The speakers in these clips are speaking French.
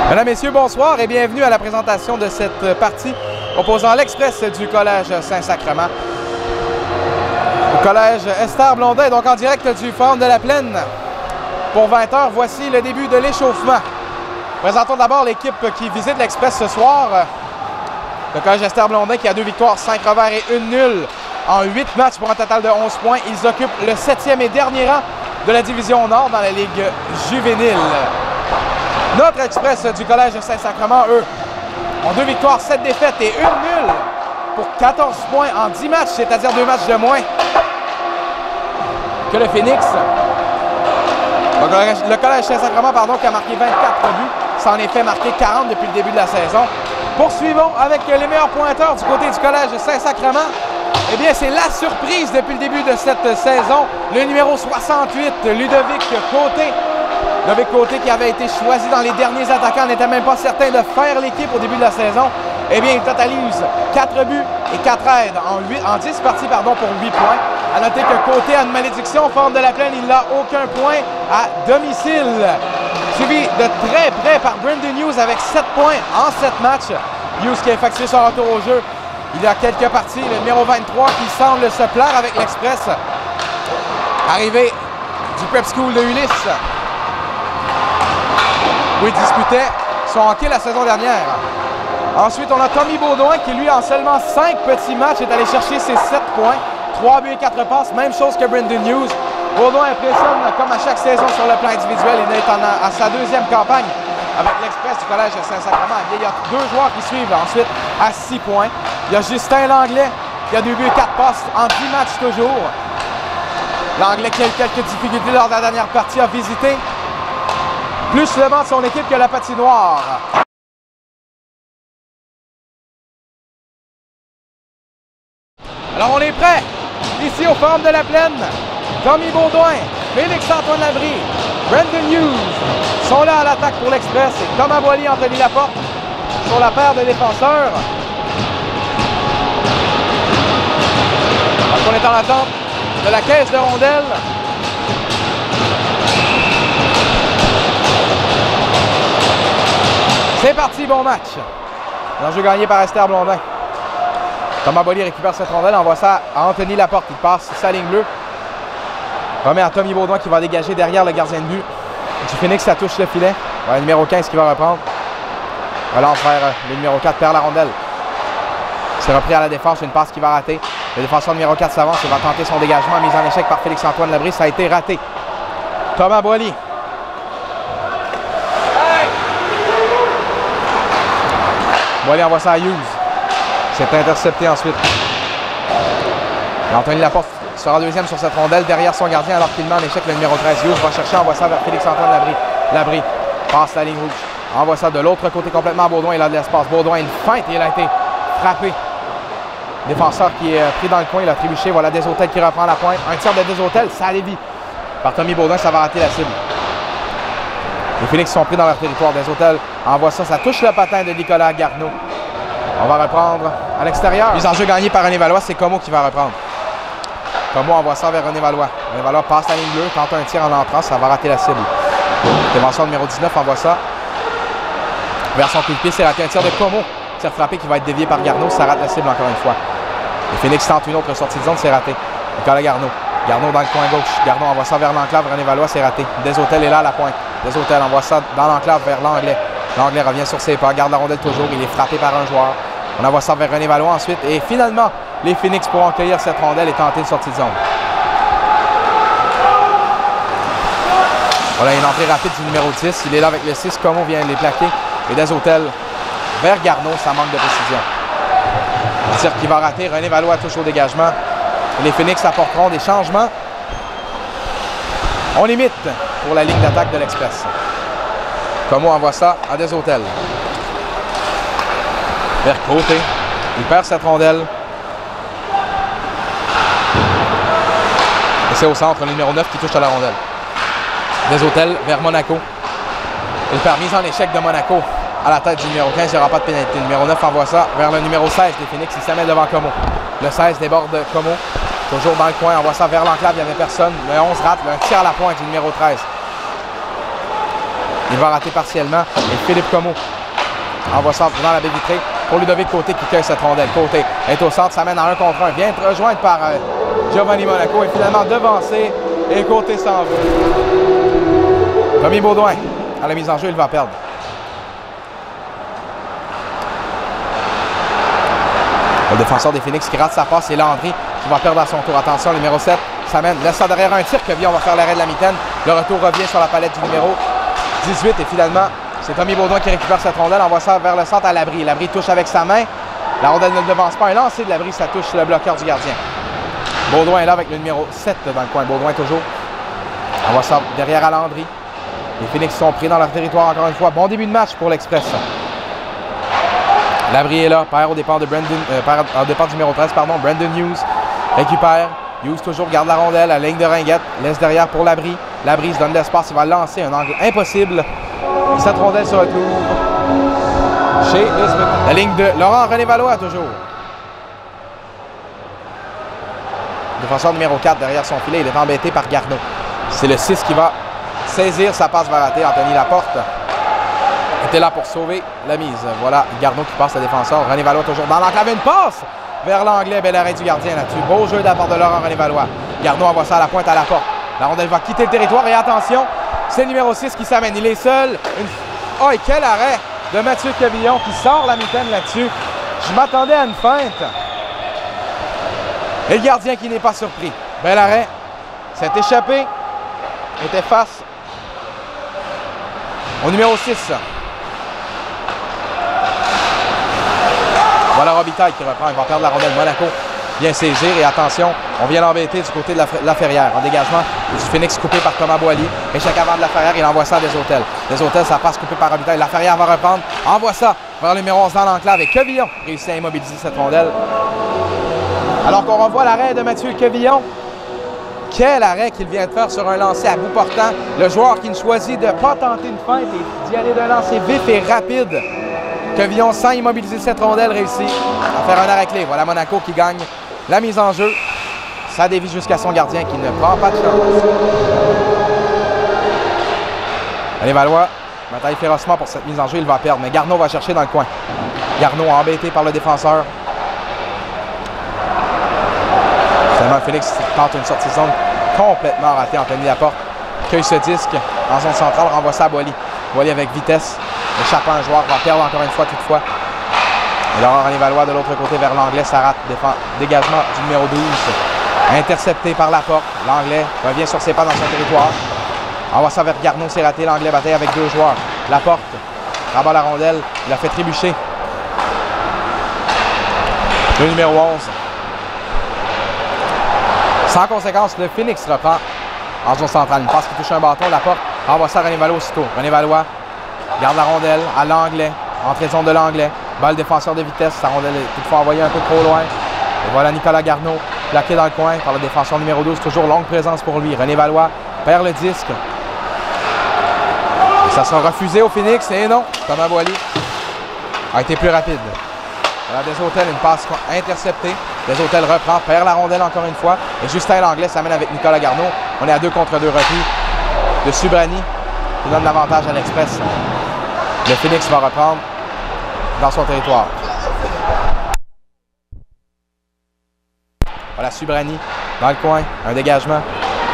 Mesdames, Messieurs, bonsoir et bienvenue à la présentation de cette partie opposant l'Express du Collège Saint-Sacrement au Collège Esther Blondin, donc en direct du Forum de la Plaine. Pour 20 h, voici le début de l'échauffement. Présentons d'abord l'équipe qui visite l'Express ce soir. Le Collège Esther Blondin qui a 2 victoires, 5 revers et 1 nulle en 8 matchs pour un total de 11 points. Ils occupent le 7e et dernier rang de la Division Nord dans la Ligue juvénile. Notre Express du Collège Saint-Sacrement, eux, ont 2 victoires, 7 défaites et 1 nulle pour 14 points en 10 matchs, c'est-à-dire 2 matchs de moins que le Phoenix. Le Collège Saint-Sacrement, qui a marqué 24 buts, s'en est fait marquer 40 depuis le début de la saison. Poursuivons avec les meilleurs pointeurs du côté du Collège Saint-Sacrement. Eh bien, c'est la surprise depuis le début de cette saison. Le numéro 68, Ludovic Côté. Ludovic Côté qui avait été choisi dans les derniers attaquants, n'était même pas certain de faire l'équipe au début de la saison. Eh bien, il totalise 4 buts et 4 aides en 10 parties pour 8 points. À noter que Côté a une malédiction, Forum de la Plaine, il n'a aucun point à domicile. Suivi de très près par Brendan Hughes avec 7 points en 7 matchs. Hughes qui a effectué son retour au jeu il y a quelques parties. Le numéro 23 qui semble se plaire avec l'Express. Arrivé du Prep School de Ulysse, où il disputait son hockey la saison dernière. Ensuite, on a Tommy Baudouin qui, lui, en seulement 5 petits matchs, est allé chercher ses 7 points. 3 buts et 4 passes, même chose que Brendan Hughes. Baudouin impressionne comme à chaque saison sur le plan individuel. Il est à sa 2e campagne avec l'Express du Collège Saint-Sacrement. Il y a 2 joueurs qui suivent ensuite à 6 points. Il y a Justin Langlais qui a 2 buts et 4 passes en 10 matchs toujours. Langlais qui a eu quelques difficultés lors de la dernière partie à visiter plus le banc de son équipe que la patinoire. Alors on est prêt ici au Forum de la Plaine. Tommy Baudouin, Félix-Antoine Labrie, Brendan Hughes sont là à l'attaque pour l'Express. Et Thomas Boily, Anthony Laporte sur la paire de défenseurs. Donc on est en attente de la caisse de rondelles. C'est parti, bon match. L'enjeu gagné par Esther Blondin. Thomas Boily récupère cette rondelle, envoie ça à Anthony Laporte qui passe sa ligne bleue. Remet à Tommy Baudouin qui va dégager derrière le gardien de but. Du Phoenix, ça touche le filet. Le numéro 15 qui va reprendre. Relance vers le numéro 4, perd la rondelle. C'est repris à la défense, une passe qui va rater. Le défenseur numéro 4 s'avance et va tenter son dégagement, mise en échec par Félix-Antoine Labrie. Ça a été raté. Thomas Boily. Boily envoie ça à Hughes. C'est intercepté ensuite. Et Anthony Laporte sera 2e sur cette rondelle derrière son gardien alors qu'il met en échec le numéro 13. Hughes va chercher, envoie ça vers Félix-Antoine Labrie. Labrie passe la ligne rouge. Envoie ça de l'autre côté complètement à Baudouin. Il a de l'espace. Baudouin, une feinte et il a été frappé. Défenseur qui est pris dans le coin, il a trébuché. Voilà Deshôtels qui reprend la pointe. Un tir de Deshôtels, ça dévie par Tommy Baudouin, ça va rater la cible. Les Phoenix sont pris dans leur territoire. Deshôtels envoie ça, ça touche le patin de Nicolas Garneau. On va reprendre à l'extérieur. Mise en jeu gagnée par René Valois, c'est Comeau qui va reprendre. Comeau envoie ça vers René Valois. René Valois passe la ligne bleue, tente un tir en entrant, ça va rater la cible. Défenseur numéro 19 envoie ça vers son coup de pied, c'est raté un tir de Comeau. Tir frappé qui va être dévié par Garneau, ça rate la cible encore une fois. Le Phoenix tente une autre sortie de zone, c'est raté. Nicolas Garneau. Garneau dans le coin gauche. Garneau envoie ça vers l'enclave, René Valois, c'est raté. Deshôtels est là à la pointe. Deshôtels envoie ça dans l'enclave vers Langlais. Langlais revient sur ses pas, garde la rondelle toujours, il est frappé par un joueur. On envoie ça vers René Valois ensuite. Et finalement, les Phoenix pourront cueillir cette rondelle et tenter une sortie de zone. Voilà une entrée rapide du numéro 10. Il est là avec le 6. Comeau vient les plaquer. Et Deshôtels vers Garneau, ça manque de précision. Le tir qui va rater. René Valois touche au dégagement. Et les Phoenix apporteront des changements. On limite pour la ligne d'attaque de l'Express. Comeau envoie ça à Deshôtels. Vers Côté. Il perd cette rondelle. Et c'est au centre, le numéro 9 qui touche à la rondelle. Deshôtels vers Monaco. Il perd mise en échec de Monaco à la tête du numéro 15. Il n'y aura pas de pénalité. Le numéro 9 envoie ça vers le numéro 16 des Phoenix. Il s'amène devant Comeau. Le 16 déborde Comeau. Toujours dans le coin. Envoie ça vers l'enclave. Il n'y avait personne. Le 11 rate. Un tir à la pointe du numéro 13. Il va rater partiellement. Et Philippe Comeau envoie ça dans la baie vitrée pour Ludovic Côté qui cueille cette rondelle. Côté est au centre, ça mène en 1 contre 1. Vient être rejointe par Giovanni Monaco et finalement devancé. Et Côté s'en va. Tommy Baudouin, à la mise en jeu, il va perdre. Le défenseur des Phoenix qui rate sa passe, c'est Landry qui va perdre à son tour. Attention, le numéro 7 s'amène, laisse ça derrière un tir. Quevillon va faire l'arrêt de la mitaine. Le retour revient sur la palette du numéro 18 et finalement, c'est Tommy Baudouin qui récupère cette rondelle. Envoie ça vers le centre à Labrie. Labrie touche avec sa main. La rondelle ne le devance pas. Un lancer de Labrie, ça touche le bloqueur du gardien. Baudouin est là avec le numéro 7 dans le coin. Baudouin toujours. Envoie ça derrière à Landry. Les Phoenix sont pris dans leur territoire encore une fois. Bon début de match pour l'Express. Labrie est là, perd au départ de départ du numéro 13, pardon. Brandon Hughes récupère. Hughes toujours garde la rondelle à la ligne de ringuette. Laisse derrière pour Labrie. Labrie se donne l'espace, il va lancer un angle impossible. Et cette rondelle se retrouve chez la ligne de Laurent-René Valois toujours. Défenseur numéro 4 derrière son filet, il est embêté par Garneau. C'est le 6 qui va saisir sa passe vers rater. Anthony Laporte était là pour sauver la mise. Voilà Garneau qui passe le défenseur. René Valois toujours dans l'enclave. Une passe vers l'anglais. Bel arrêt du gardien là-dessus. Beau jeu de la part de Laurent-René Valois. Garneau envoie ça à la pointe à la porte. La rondelle va quitter le territoire et attention, c'est le numéro 6 qui s'amène. Il est seul. Oh, et quel arrêt de Mathieu Quevillon qui sort la mitaine là-dessus. Je m'attendais à une feinte. Et le gardien qui n'est pas surpris. Bel arrêt. Cette échappée était face au numéro 6. Voilà Robitaille qui reprend. Il va perdre la rondelle. Monaco vient saisir. Et attention, on vient l'embêter du côté de la Ferrière. En dégagement du Phoenix coupé par Thomas Boily. Échec avant de la Ferrière. Il envoie ça à des hôtels. Des hôtels, ça passe coupé par Robitaille. La Ferrière va reprendre. Envoie ça vers le numéro 11 dans l'enclave. Et Quevillon réussit à immobiliser cette rondelle. Alors qu'on revoit l'arrêt de Mathieu Quevillon. Quel arrêt qu'il vient de faire sur un lancer à bout portant. Le joueur qui ne choisit de ne pas tenter une feinte et d'y aller d'un lancer vif et rapide. Quevillon, sans immobiliser cette rondelle, réussit à faire un arrêt clé. Voilà Monaco qui gagne la mise en jeu. Ça dévie jusqu'à son gardien qui ne prend pas de chance. Allez, Valois bataille férocement pour cette mise en jeu. Il va perdre, mais Garneau va chercher dans le coin. Garneau embêté par le défenseur. Finalement, Félix tente une sortie de zone complètement ratée. Anthony Laporte cueille ce disque en zone centrale, renvoie ça à Boily. Boily avec vitesse, échappant un joueur, va perdre encore une fois toutefois. Et Laurent-René Valois de l'autre côté vers l'anglais, ça rate. Dégagement du numéro 12. Intercepté par Laporte. L'anglais revient sur ses pas dans son territoire. Envoie ça vers Garneau, c'est raté. L'anglais bataille avec deux joueurs. Laporte rabat la rondelle, il a fait trébucher le numéro 11. Sans conséquence, le Phoenix reprend en zone centrale. Une passe qui touche un bâton. Laporte envoie ça à René Valois aussitôt. René Valois garde la rondelle à l'anglais. Entrée de zone de l'anglais. Balle défenseur de vitesse. Sa rondelle est toutefois envoyée un peu trop loin. Et voilà Nicolas Garneau plaqué dans le coin par le défenseur numéro 12. Toujours longue présence pour lui. René Valois perd le disque. Et ça sera refusé au Phoenix. Et non, Thomas Boily a été plus rapide. Voilà Des Hôtels, une passe interceptée. Des Hôtels reprend, perd la rondelle encore une fois. Et Justin Langlais s'amène avec Nicolas Garneau. On est à 2 contre 2 repris de Subrani qui donne l'avantage à l'Express. Le Phoenix va reprendre dans son territoire. Voilà Subrani dans le coin. Un dégagement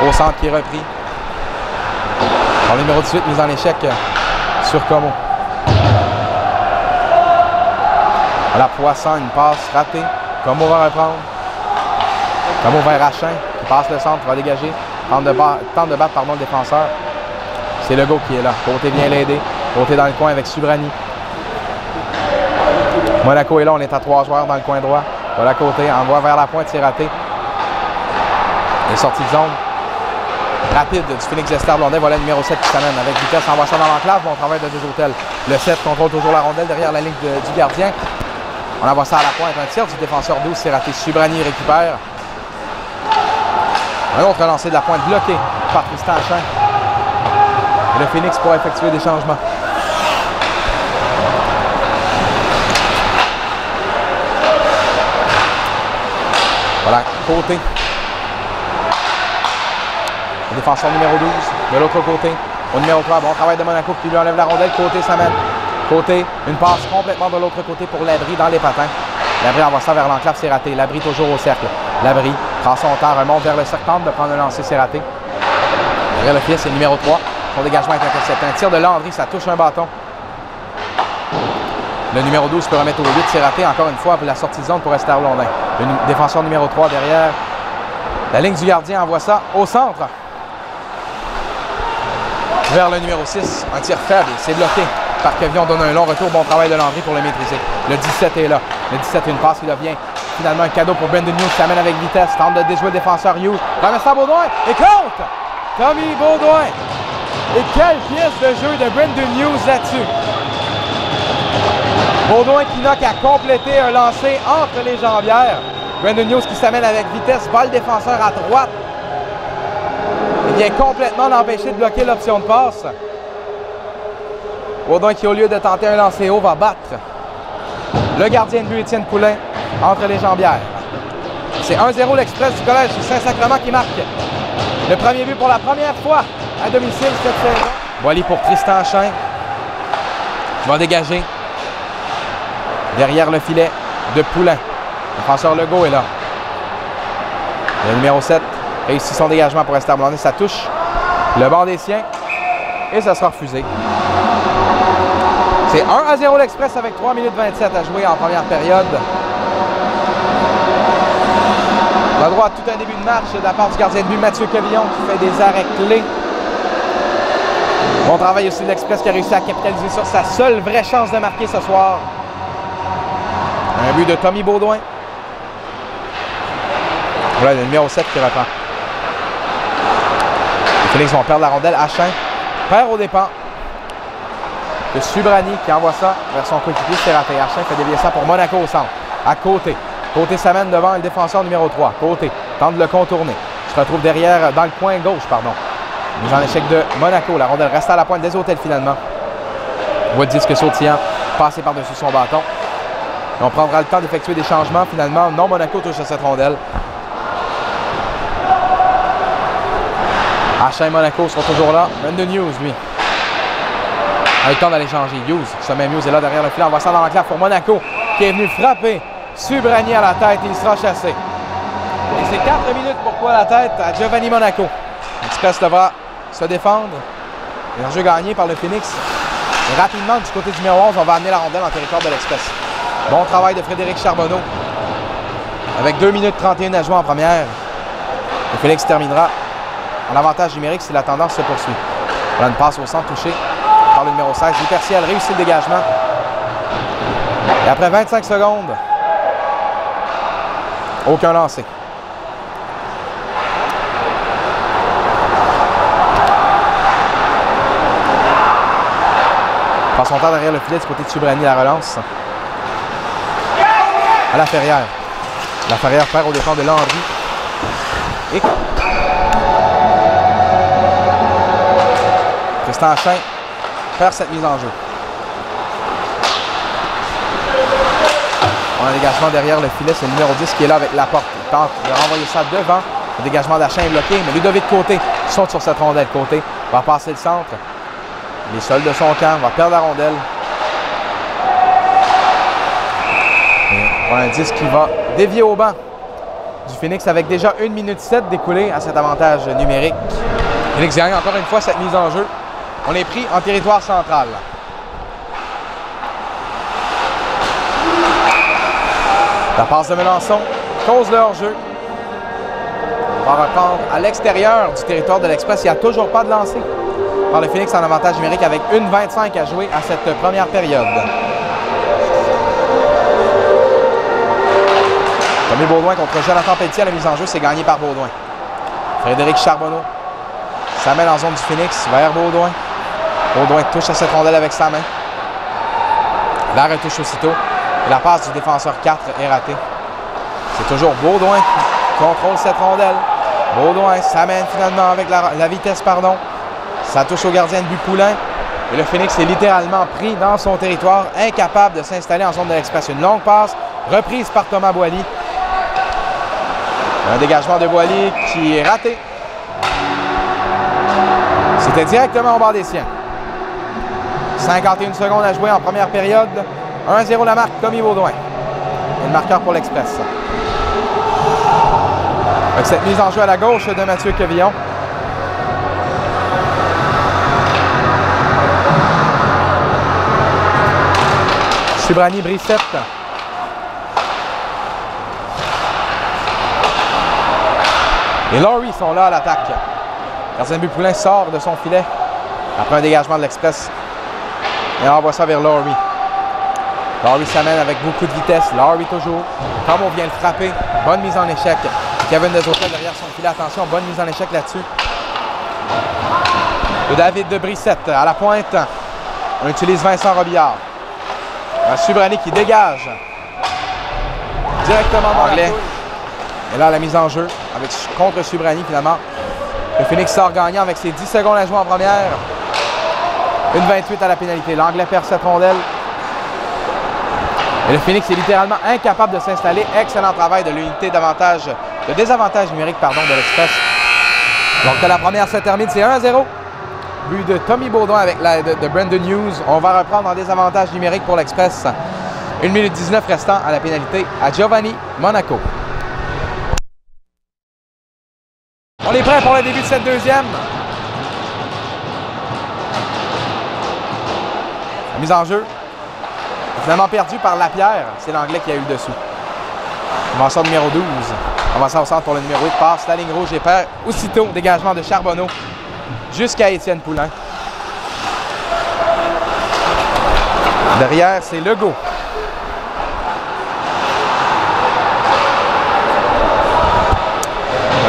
au centre qui est repris. Par le numéro 18, mise en échec sur Comeau. Voilà Poisson, une passe ratée. Comeau va reprendre. Comeau vers Rachin, qui passe le centre, va dégager. Tente de battre le défenseur. C'est Legault qui est là. Côté vient l'aider. Côté dans le coin avec Subrani. Monaco est là, on est à 3 joueurs dans le coin droit. Voilà Côté, envoie vers la pointe, c'est raté. Et sortie de zone. Rapide du Phoenix Esther Blondet. Voilà le numéro 7 qui s'amène avec vitesse. Envoie ça dans l'enclave. Bon travail de Des Hôtels. Le 7 contrôle toujours la rondelle derrière la ligne du gardien. On envoie ça à la pointe. Un tir du défenseur 12. C'est raté. Subrani récupère. Un autre lancé de la pointe bloqué par Tristan Achin. Et le Phoenix pourra effectuer des changements. Voilà, Côté. Le défenseur numéro 12. De l'autre côté, au numéro 3. Bon travail de Monaco qui lui enlève la rondelle. Côté, ça mène. Côté, une passe complètement de l'autre côté pour Labrie dans les patins. Labrie envoie ça vers l'enclave, c'est raté. Labrie toujours au cercle. Labrie prend son temps, remonte vers le cercle, tente de prendre un lancer, c'est raté. Derrière le filet, c'est le numéro 3. Son dégagement est intercepté. Un tir de Landry, ça touche un bâton. Le numéro 12 peut remettre au 8, c'est raté encore une fois pour la sortie de zone pour Esther Blondin. Le défenseur numéro 3 derrière. La ligne du gardien envoie ça au centre. Vers le numéro 6, un tir faible, c'est bloqué par Kevin. On donne un long retour, bon travail de Landry pour le maîtriser. Le 17 est là. Le 17, une passe qui devient finalement un cadeau pour Brandon Hughes, qui amène avec vitesse, tente de déjouer le défenseur Hughes. Remet ça à Baudouin et compte! Tommy Baudouin. Et quelle pièce de jeu de Brandon Hughes là-dessus. Baudouin qui n'a qu'à compléter un lancer entre les jambières. Brandon Hughes qui s'amène avec vitesse, bat le défenseur à droite. Il vient complètement l'empêcher de bloquer l'option de passe. Baudouin qui, au lieu de tenter un lancer haut, va battre le gardien de but, Étienne Poulain, entre les jambières. C'est 1-0 l'Express du Collège du Saint-Sacrement qui marque le premier but pour la première fois à domicile cette saison. Boily pour Tristan Chain. Il va dégager derrière le filet de Poulain. Le défenseur Legault est là. Le numéro 7 réussit son dégagement pour Esther Blondin. Ça touche le banc des siens et ça sera refusé. C'est 1-0 l'Express avec 3 minutes 27 à jouer en première période. On a droit à tout un début de match de la part du gardien de but Mathieu Quevillon qui fait des arrêts clés. Bon travail aussi de l'Express qui a réussi à capitaliser sur sa seule vraie chance de marquer ce soir. Un but de Tommy Baudouin. Voilà le numéro 7 qui reprend. Les Phoenix vont perdre la rondelle. Achin perd au dépens de Subrani qui envoie ça vers son coéquipier. C'est raté. Achin fait dévier ça pour Monaco au centre. À côté. Côté s'amène devant le défenseur numéro 3. Côté tente de le contourner. Se retrouve derrière dans le coin gauche, pardon. Mise en échec de Monaco. La rondelle reste à la pointe des hôtels finalement. On voit le disque sautillant passer par-dessus son bâton. Et on prendra le temps d'effectuer des changements. Finalement, non, Monaco touche à cette rondelle. Achin et Monaco seront toujours là. Brandon Hughes, lui, a eu le temps d'aller changer. Hughes, ce même Hughes est là derrière le filet. On va ça dans l'enclave pour Monaco qui est venu frapper Subrani à la tête et il sera chassé. Et c'est 4 minutes pour quoi la tête à Giovanni Monaco. L'Express devra se défendre. Et un jeu gagné par le Phoenix. Et rapidement, du côté du numéro 11, on va amener la rondelle en territoire de l'Express. Bon travail de Frédéric Charbonneau. Avec 2 minutes 31 à jouer en première. Le Phoenix terminera en avantage numérique si la tendance se poursuit. Voilà une passe au centre touché par le numéro 16. Luperciel réussit le dégagement. Et après 25 secondes, aucun lancé. Passe son temps derrière le filet du côté de Subrani, la relance. À la Ferrière. La Ferrière perd au dépend de Landry. Et Tristan Chain perd cette mise en jeu. On a un dégagement derrière le filet, c'est le numéro 10 qui est là avec la porte. Il tente de renvoyer ça devant. Le dégagement d'Achin est bloqué, mais Ludovic Côté saute sur cette rondelle. Côté va passer le centre. Il est seul de son camp, va perdre la rondelle. Et voilà un 10 qui va dévier au banc du Phoenix avec déjà 1 minute 7 découlée à cet avantage numérique. Phoenix gagne encore une fois cette mise en jeu. On est pris en territoire central. La passe de Melançon cause le hors-jeu. On va reprendre à l'extérieur du territoire de l'Express. Il n'y a toujours pas de lancer par le Phoenix en avantage numérique avec 1:25 à jouer à cette première période. Tommy Baudouin contre Jonathan Pelletier. La mise en jeu, c'est gagné par Baudouin. Frédéric Charbonneau s'amène en zone du Phoenix vers Baudouin. Baudouin touche à cette rondelle avec sa main. La retouche aussitôt. Et la passe du défenseur 4 est ratée. C'est toujours Baudouin qui contrôle cette rondelle. Baudouin s'amène finalement avec la vitesse, pardon. Ça touche au gardien de but Poulain. Et le Phoenix est littéralement pris dans son territoire, incapable de s'installer en zone de l'Express. Une longue passe, reprise par Thomas Boily. Un dégagement de Boily qui est raté. C'était directement au bord des siens. 51 secondes à jouer en première période. 1-0 la marque, Tommy Beaudoin. Et le marqueur pour l'Express. Avec cette mise en jeu à la gauche de Mathieu Quevillon. Subrani Brissette. Et Laurie sont là à l'attaque. Gardien de but Poulin sort de son filet après un dégagement de l'Express. Et on envoie ça vers Laurie. Laurie s'amène avec beaucoup de vitesse. Laurie toujours. Comme on vient le frapper. Bonne mise en échec. Kevin Desautels derrière son filet. Attention, bonne mise en échec là-dessus. De David de Brissette à la pointe. On utilise Vincent Robillard. Subrani qui dégage. Directement dans l'anglais. Et là, la mise en jeu avec, contre Subrani finalement. Le Phoenix sort gagnant avec ses 10 secondes à jouer en première. 1,28 à la pénalité. L'Anglais perd cette rondelle. Et le Phoenix est littéralement incapable de s'installer. Excellent travail de l'unité d'avantage, de désavantage numérique pardon, de l'Express. Donc la première se termine, c'est 1-0. But de Tommy Beaudoin avec l'aide de Brandon Hughes. On va reprendre en désavantage numérique pour l'Express. 1 minute 19 restant à la pénalité à Giovanni Monaco. On est prêt pour le début de cette deuxième. La mise en jeu. Finalement perdu par Lapierre. C'est l'Anglais qui a eu le dessous. On va numéro 12. On va s'en centre pour le numéro 8. Passe la ligne rouge et perd aussitôt dégagement de Charbonneau jusqu'à Étienne Poulin. Derrière, c'est Legault.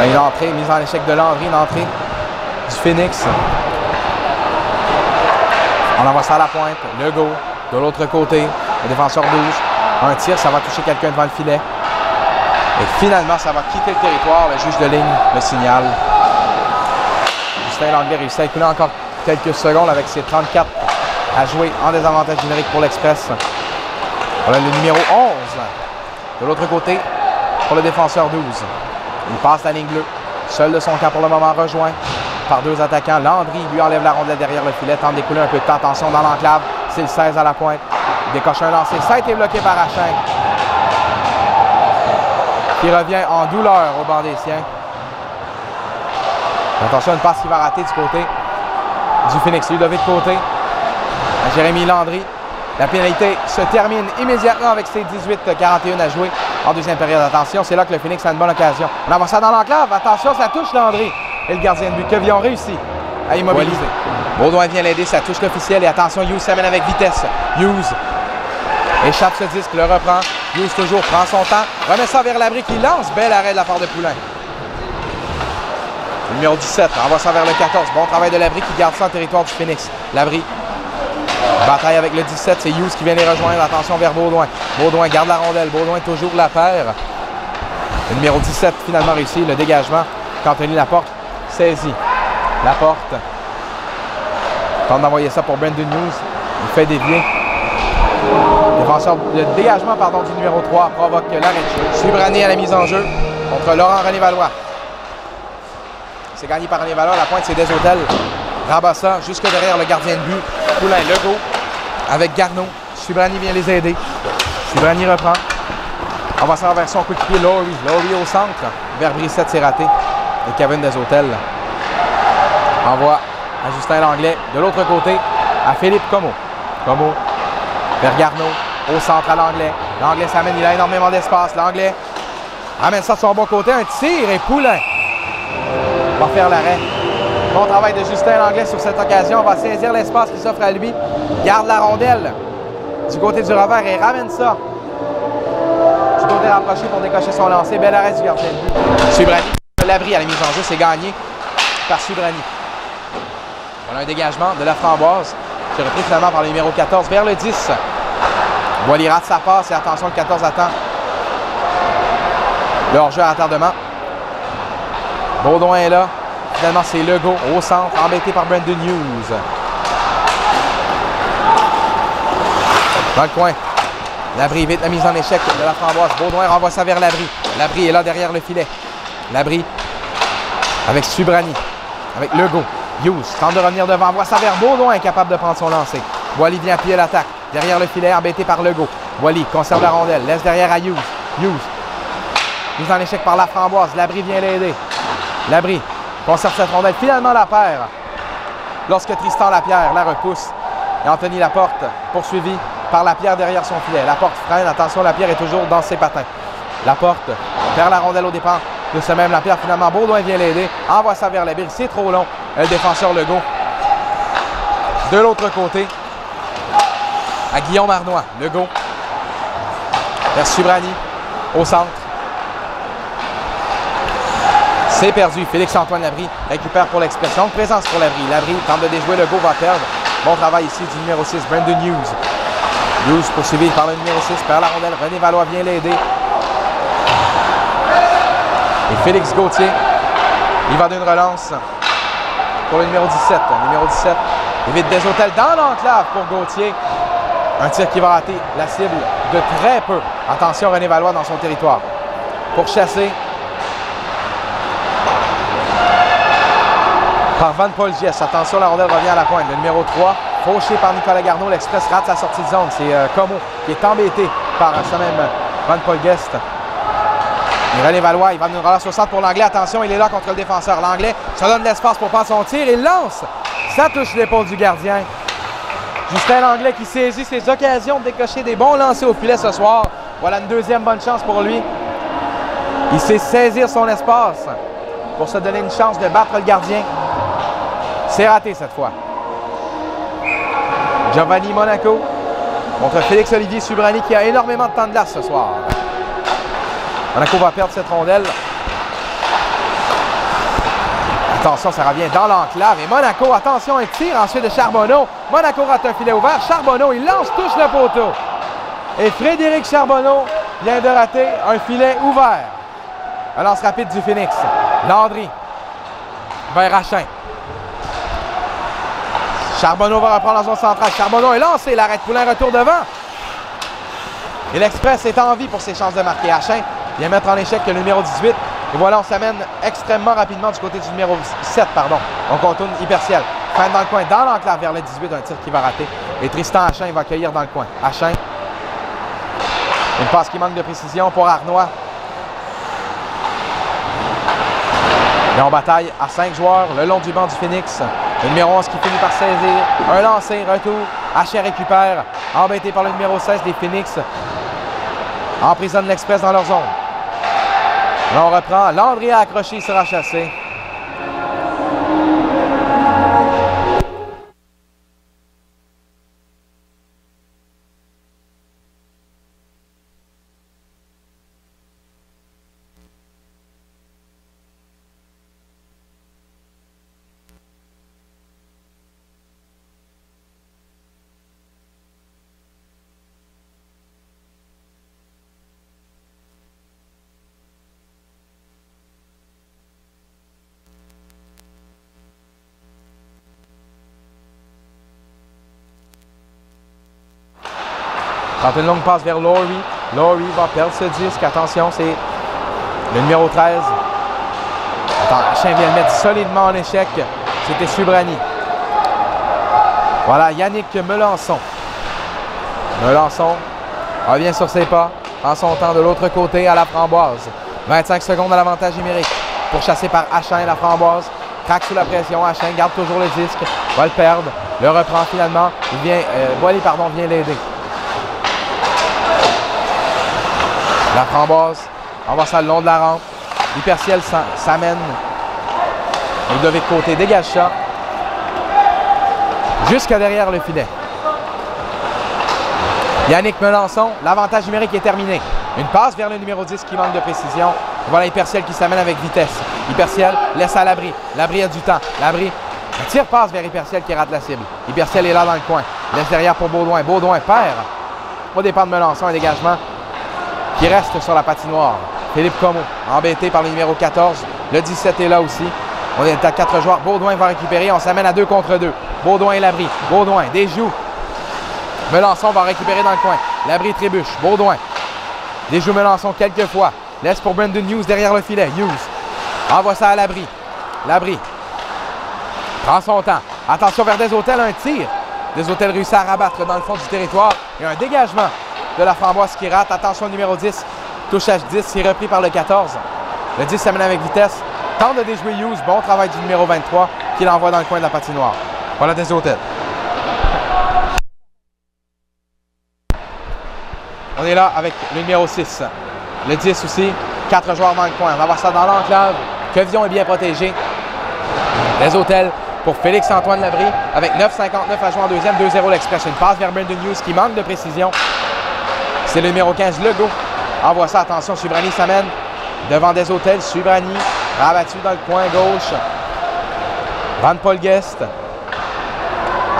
Une entrée, mise en échec de Landry, une entrée du Phoenix. On envoie ça à la pointe. Legault, de l'autre côté, le défenseur 12. Un tir, ça va toucher quelqu'un devant le filet. Et finalement, ça va quitter le territoire. Le juge de ligne le signale. Justin Langlais réussit à écouler encore quelques secondes avec ses 34 à jouer en désavantage numérique pour l'Express. Voilà le numéro 11. De l'autre côté, pour le défenseur 12. Il passe la ligne bleue. Seul de son camp pour le moment, rejoint par deux attaquants. Landry lui enlève la rondelle derrière le filet. Tente d'écouler un peu de temps. Attention dans l'enclave. C'est le 16 à la pointe. Il décoche un lancer. Ça a été bloqué par Achin. Qui revient en douleur au banc des siens. Attention, une passe qui va rater du côté du Phoenix. Ludovic Côté à Jérémy Landry. La pénalité se termine immédiatement avec ses 18-41 à jouer en deuxième période. Attention, c'est là que le Phoenix a une bonne occasion. On envoie ça dans l'enclave. Attention, ça touche Landry. Et le gardien de but, Quevillon réussit à immobiliser. Beaudoin vient l'aider, ça touche l'officiel. Et attention, Hughes s'amène avec vitesse. Hughes échappe ce disque, le reprend. Hughes toujours prend son temps. Remet ça vers l'abri qui lance. Bel arrêt de la part de Poulin. Le numéro 17 envoie ça vers le 14. Bon travail de l'abri qui garde ça en territoire du Phoenix. L'abri. Bataille avec le 17, c'est Hughes qui vient les rejoindre. Attention vers Beaudoin. Beaudoin garde la rondelle. Beaudoin toujours la paire. Le numéro 17 finalement réussi le dégagement. Anthony Laporte saisit. Laporte tente d'envoyer ça pour Brandon Hughes. Il fait dévier. Le dégagement du numéro 3 provoque l'arrêt de jeu. Subrani à la mise en jeu contre Laurent-René Valois. C'est gagné par René Valois. La pointe, c'est Desautels. Rabat ça jusque derrière le gardien de but. Poulin, Legault avec Garneau. Subrani vient les aider. Subrani reprend. On va s'en vers son coup de pied. Laurie au centre. Vers Brissette, c'est raté. Et Kevin Desautels envoie à Justin Langlais. De l'autre côté, à Philippe Comeau. Comeau vers Garneau. Au centre à Langlais. Langlais s'amène. Il a énormément d'espace. Langlais amène ça de son bon côté. Un tir et Poulin va faire l'arrêt. Bon travail de Justin Langlais sur cette occasion. On va saisir l'espace qui s'offre à lui. Garde la rondelle du côté du revers et ramène ça du côté rapproché pour décocher son lancer. Bel arrêt du gardien de but. Subrani. L'abri à la mise en jeu, c'est gagné par Subrani. Voilà un dégagement de la Framboise qui est repris finalement par le numéro 14 vers le 10. Boily rate sa passe et attention, le 14 attend. Le hors-jeu à retardement. Beaudoin est là. Finalement, c'est Legault au centre, embêté par Brandon Hughes. Dans le coin. L'abri évite la mise en échec de la Framboise. Beaudoin renvoie ça vers l'abri. L'abri est là derrière le filet. L'abri avec Subrani. Avec Legault. Hughes tente de revenir devant, envoie ça vers Baudouin, incapable de prendre son lancer. Boily vient appuyer l'attaque. Derrière le filet, embêté par Legault. Boily conserve la rondelle, laisse derrière à Hughes. Hughes, mise en échec par Laframboise. Labrie vient l'aider. Labrie conserve cette rondelle. Finalement, la perd. Lorsque Tristan Lapierre la repousse. Et Anthony Laporte, poursuivi par Lapierre derrière son filet. Laporte freine. Attention, Lapierre est toujours dans ses patins. Laporte perd la rondelle au départ de ce même Lapierre. Finalement, Baudouin vient l'aider. Envoie ça vers Labrie. C'est trop long. Le défenseur Legault. De l'autre côté, à Guillaume Arnois. Legault vers Subrani au centre. C'est perdu. Félix-Antoine Labrie récupère pour l'expression. Présence pour Labrie. Labrie tente de déjouer. Legault va perdre. Bon travail ici du numéro 6, Brandon Hughes. Hughes poursuivi par le numéro 6, perd la rondelle. René Valois vient l'aider. Et Félix Gauthier, il va d'une relance pour le numéro 17. Le numéro 17 évite des hôtels dans l'enclave pour Gauthier. Un tir qui va rater la cible de très peu. Attention, René Valois dans son territoire. Pour chasser par Van Paul Gies. Attention, la rondelle revient à la pointe. Le numéro 3, fauché par Nicolas Garneau. L'Express rate sa sortie de zone. C'est Como qui est embêté par ce même Van Paul Guest. Et René Valois, il va nous relance au centre pour l'Anglais. Attention, il est là contre le défenseur. L'Anglais se donne l'espace pour prendre son tir. Il lance. Ça touche l'épaule du gardien. Justin Langlais qui saisit ses occasions de décocher des bons lancers au filet ce soir. Voilà une deuxième bonne chance pour lui. Il sait saisir son espace pour se donner une chance de battre le gardien. C'est raté cette fois. Giovanni Monaco contre Félix-Olivier Subrani qui a énormément de temps de glace ce soir. Monaco va perdre cette rondelle. Attention, ça revient dans l'enclave. Et Monaco, attention, un tir ensuite de Charbonneau. Monaco rate un filet ouvert. Charbonneau, il lance, touche le poteau. Et Frédéric Charbonneau vient de rater un filet ouvert. Un lance rapide du Phoenix. Landry vers Rachin. Charbonneau va reprendre la zone centrale. Charbonneau est lancé. L'arrête Poulain retour devant. Et l'Express est en vie pour ses chances de marquer. Rachin vient mettre en échec le numéro 18. Et voilà, on s'amène extrêmement rapidement du côté du numéro 7, pardon. On contourne Hyperciel. Fin dans le coin, dans l'enclave vers le 18, un tir qui va rater. Et Tristan Hachin, il va accueillir dans le coin. Hachin. Une passe qui manque de précision pour Arnois. Et on bataille à 5 joueurs le long du banc du Phoenix. Le numéro 11 qui finit par saisir. Un lancer, retour. Hachin récupère. Embêté par le numéro 16 des Phoenix. Emprisonne l'Express dans leur zone. Là, on reprend. Landry a accroché, il sera chassé. Tente une longue passe vers Laurie. Laurie va perdre ce disque. Attention, c'est le numéro 13. Attends, Hachin vient le mettre solidement en échec. C'était Subrani. Voilà, Yannick Melançon. Melançon revient sur ses pas. Prend son temps de l'autre côté à Laframboise. 25 secondes à l'avantage numérique. Pourchassé par Hachin, Laframboise. Craque sous la pression. Hachin garde toujours le disque. Va le perdre. Le reprend finalement. Il vient, Boily, pardon, vient l'aider. Laframboise envoie ça le long de la rampe. Hyperciel s'amène. Ludovic Côté dégage ça. Jusqu'à derrière le filet. Yannick Melançon, l'avantage numérique est terminé. Une passe vers le numéro 10 qui manque de précision. Voilà Hyperciel qui s'amène avec vitesse. Hyperciel laisse à Labrie. Labrie a du temps. Labrie, un tir passe vers Hyperciel qui rate la cible. Hyperciel est là dans le coin. Laisse derrière pour Baudouin. Baudouin perd. Au départ de Melançon, un dégagement qui reste sur la patinoire. Philippe Como, embêté par le numéro 14. Le 17 est là aussi. On est à 4 joueurs. Baudouin va récupérer. On s'amène à 2 contre 2. Baudouin et Labrie. Baudouin déjoue. Melançon va récupérer dans le coin. Labrie trébuche. Baudouin déjoue Melançon quelques fois. Laisse pour Brandon Hughes derrière le filet. Hughes envoie ça à Labrie. Labrie Prend son temps. Attention vers Desautels, un tir. Desautels réussit à rabattre dans le fond du territoire. Et un dégagement de la Framboise qui rate. Attention, le numéro 10. Touche H10, c'est repris par le 14. Le 10 s'amène avec vitesse. Tente de déjouer Hughes. Bon travail du numéro 23 qui l'envoie dans le coin de la patinoire. Voilà Desautels. On est là avec le numéro 6. Le 10 aussi. 4 joueurs dans le coin. On va voir ça dans l'enclave. Quevillon est bien protégé. Desautels pour Félix-Antoine Labrie avec 9,59 à jouer en deuxième. 2-0 l'Express. Une passe vers Brandon Hughes qui manque de précision. C'est le numéro 15, Legault. Envoie ça. Attention, Subrani s'amène devant Desautels. Subrani rabattu dans le coin gauche. Van Polguest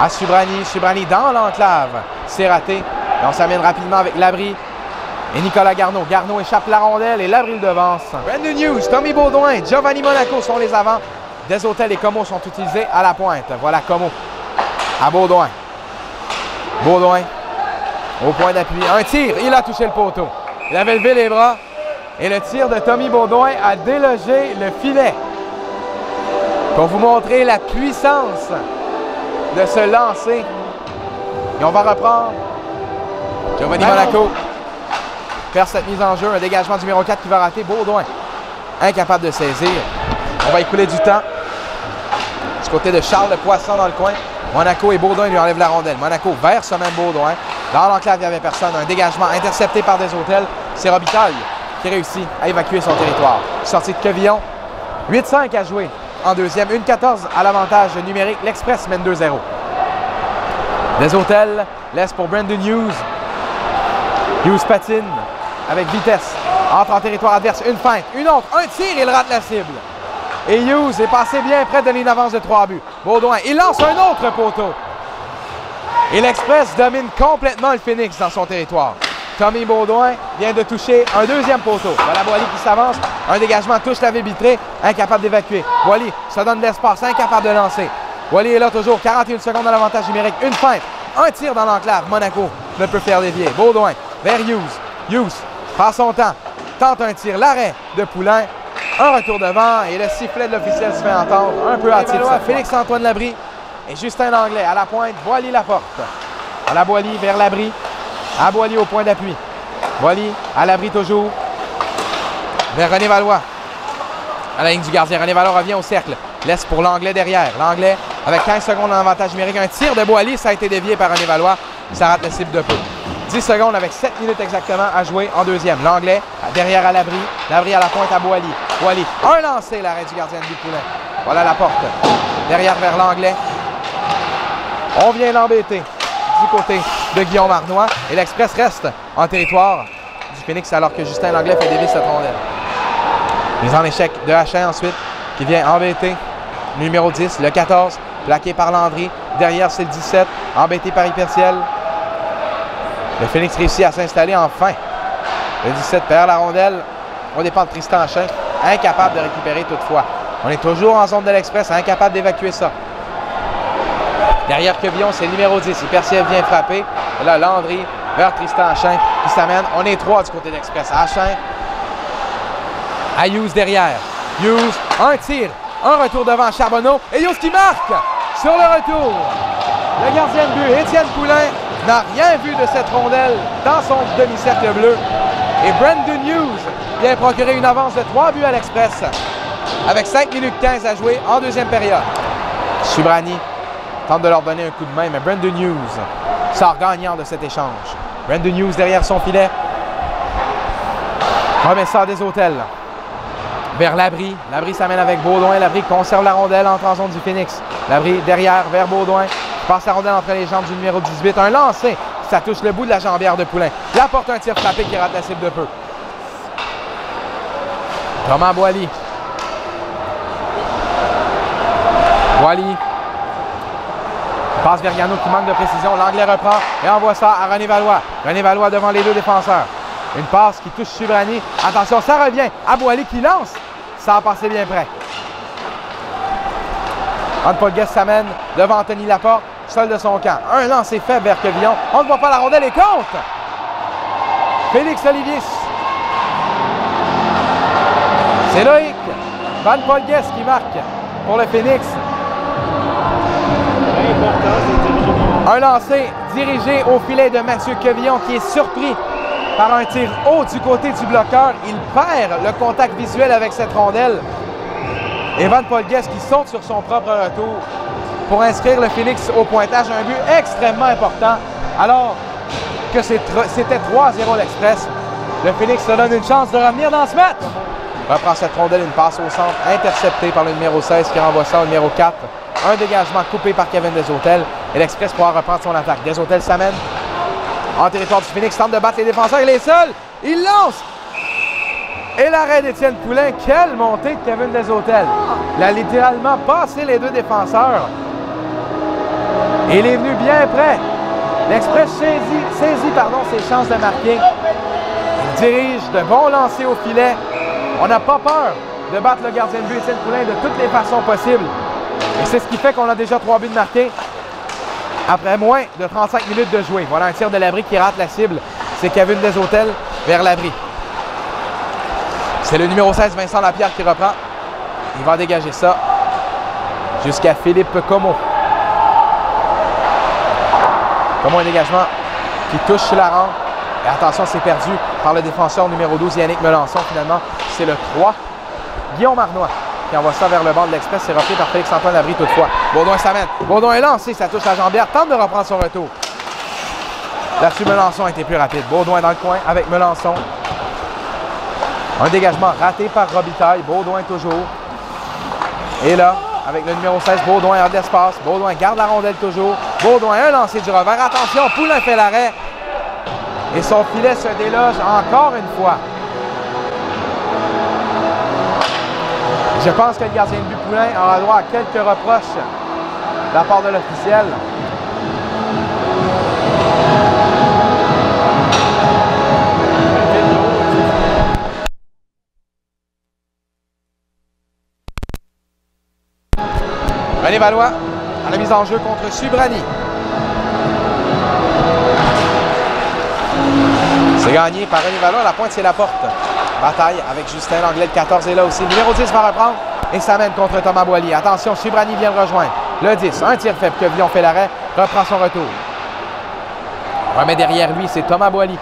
à Subrani. Subrani dans l'enclave. C'est raté. Et on s'amène rapidement avec Labrie et Nicolas Garneau. Garneau échappe la rondelle et Labrie le devance. Brandon Hughes, Tommy Baudouin, Giovanni Monaco sont les avants. Desautels et Comeau sont utilisés à la pointe. Voilà Comeau à Baudouin. Baudouin au point d'appui. Un tir, il a touché le poteau. Il avait levé les bras et le tir de Tommy Baudouin a délogé le filet. Pour vous montrer la puissance de ce lancer. Et on va reprendre. Giovanni Monaco perd cette mise en jeu. Un dégagement du numéro 4 qui va rater. Baudouin incapable de saisir. On va écouler du temps. Du côté de Charles Le Poisson dans le coin. Monaco et Baudouin lui enlèvent la rondelle. Monaco vers ce même Baudouin. Dans l'enclave, il n'y avait personne. Un dégagement intercepté par Desautels. C'est Robitaille qui réussit à évacuer son territoire. Sortie de Quevillon. 8-5 à jouer en deuxième. 1-14 à l'avantage numérique. L'Express mène 2-0. Desautels laisse pour Brandon Hughes. Hughes patine avec vitesse. Entre en territoire adverse. Une feinte. Une autre. Un tir. Il rate la cible. Et Hughes est passé bien près de donner une avance de 3 buts. Baudouin, il lance un autre poteau. Et l'Express domine complètement le Phoenix dans son territoire. Tommy Baudouin vient de toucher un deuxième poteau. Voilà Boily qui s'avance. Un dégagement touche la baie vitrée. Incapable d'évacuer. Boily se donne de l'espace. Incapable de lancer. Boily est là toujours. 41 secondes à l'avantage numérique. Une feinte. Un tir dans l'enclave. Monaco ne peut faire dévier. Baudouin vers Hughes. Hughes prend son temps. Tente un tir. L'arrêt de Poulain. Un retour devant et le sifflet de l'officiel se fait entendre un peu hâtif. Félix-Antoine Labrie et Justin Langlais à la pointe. Boily la porte. À la Boily vers Labrie. À Boily au point d'appui. Boily à Labrie toujours. Vers René Valois. À la ligne du gardien. René Valois revient au cercle. Laisse pour Langlais derrière. Langlais avec 15 secondes en avantage numérique. Un tir de Boily. Ça a été dévié par René Valois. Ça rate la cible de peu. 10 secondes avec 7 minutes exactement à jouer en deuxième. Langlais derrière à Labrie. Labrie à la pointe à Boily. Boily. Un lancé, l'arrêt du gardien de but Poulain. Voilà la porte. Derrière vers Langlais. On vient l'embêter du côté de Guillaume Arnois. Et l'Express reste en territoire du Phoenix alors que Justin Langlais fait dévier cette rondelle. Mise en échec de Hachin ensuite qui vient embêter le numéro 10, le 14, plaqué par Landry. Derrière, c'est le 17, embêté par Hyperciel. Le Phoenix réussit à s'installer enfin. Le 17 perd la rondelle. On dépend de Tristan Hachin, incapable de récupérer toutefois. On est toujours en zone de l'Express, incapable d'évacuer ça. Derrière Quevillon, c'est le numéro 10. Hyperciel vient frapper. Et là, Landry vers Tristan Hachin qui s'amène. On est 3 du côté de l'Express. Hachin à Hughes derrière. Hughes, un tir, un retour devant Charbonneau. Et Hughes qui marque sur le retour. Le gardien de but, Étienne Poulain, n'a rien vu de cette rondelle dans son demi-cercle bleu. Et Brandon Hughes vient procurer une avance de 3 buts à l'Express avec 5 minutes 15 à jouer en deuxième période. Subrani tente de leur donner un coup de main, mais Brandon Hughes sort gagnant de cet échange. Brandon Hughes derrière son filet. Remet ça à Desautels. Vers Labrie. Labrie s'amène avec Baudouin. Labrie conserve la rondelle entre en zone du Phoenix. Labrie derrière vers Baudouin. Passe la rondelle entre les jambes du numéro 18. Un lancé. Ça touche le bout de la jambière de Poulain. Il apporte un tir frappé qui rate la cible de peu. Roman Boily. Boily. Passe vers Garneau qui manque de précision. Langlais reprend et envoie ça à René Valois. René Valois devant les deux défenseurs. Une passe qui touche Subrani. Attention, ça revient à Boily qui lance. Ça a passé bien près. Anne-Paul Guest s'amène devant Anthony Laporte, seul de son camp. Un lancer faible vers Quevillon. On ne voit pas la rondelle et compte. Félix Olivier. C'est Loïc Van Paul Guest qui marque pour le Phoenix. Un lancer dirigé au filet de Mathieu Quevillon qui est surpris par un tir haut du côté du bloqueur. Il perd le contact visuel avec cette rondelle. Evan Polgues qui saute sur son propre retour pour inscrire le Phoenix au pointage. Un but extrêmement important. Alors que c'était 3-0 l'Express. Le Phoenix se donne une chance de revenir dans ce match. Reprend cette rondelle, une passe au centre, interceptée par le numéro 16 qui renvoie ça au numéro 4. Un dégagement coupé par Kevin Desautels. Et l'Express pourra reprendre son attaque. Desautels s'amène en territoire du Phoenix, tente de battre les défenseurs. Il est seul. Il lance. Et l'arrêt d'Étienne Poulain. Quelle montée de Kevin Desautels. Il a littéralement passé les deux défenseurs. Et il est venu bien près. L'Express saisit ses chances de marquer. Il dirige de bons lancers au filet. On n'a pas peur de battre le gardien de but Étienne Poulain de toutes les façons possibles. Et c'est ce qui fait qu'on a déjà 3 buts de marqués après moins de 35 minutes de jouer. Voilà un tir de l'abri qui rate la cible. C'est Kevin Desautels vers l'abri. C'est le numéro 16, Vincent Lapierre, qui reprend. Il va dégager ça jusqu'à Philippe Comeau. Comeau, un dégagement qui touche sur la rampe. Et attention, c'est perdu par le défenseur numéro 12, Yannick Melançon. Finalement, c'est le 3, Guillaume Arnois, qui envoie ça vers le banc de l'Express. C'est repris par Félix-Antoine Labrie toutefois. Baudouin s'amène. Baudouin est lancé, ça touche la jambière. Tente de reprendre son retour. Là-dessus, Melançon a été plus rapide. Baudouin dans le coin avec Melançon. Un dégagement raté par Robitaille. Baudouin toujours. Et là, avec le numéro 16, Baudouin a de l'espace. Baudouin garde la rondelle toujours. Baudouin, un lancé du revers. Attention, Poulain fait l'arrêt. Et son filet se déloge encore une fois. Je pense que le gardien de but Poulain aura droit à quelques reproches de la part de l'officiel. René Valois à la mise en jeu contre Subrani. C'est gagné par René Valois. La pointe, c'est la porte. Bataille avec Justin Langlais, le 14 est là aussi. Le numéro 10 va reprendre et s'amène contre Thomas Boilly. Attention, Subrani vient le rejoindre. Le 10, un tir faible. Quevillon fait l'arrêt, reprend son retour. Remet derrière lui, c'est Thomas Boilly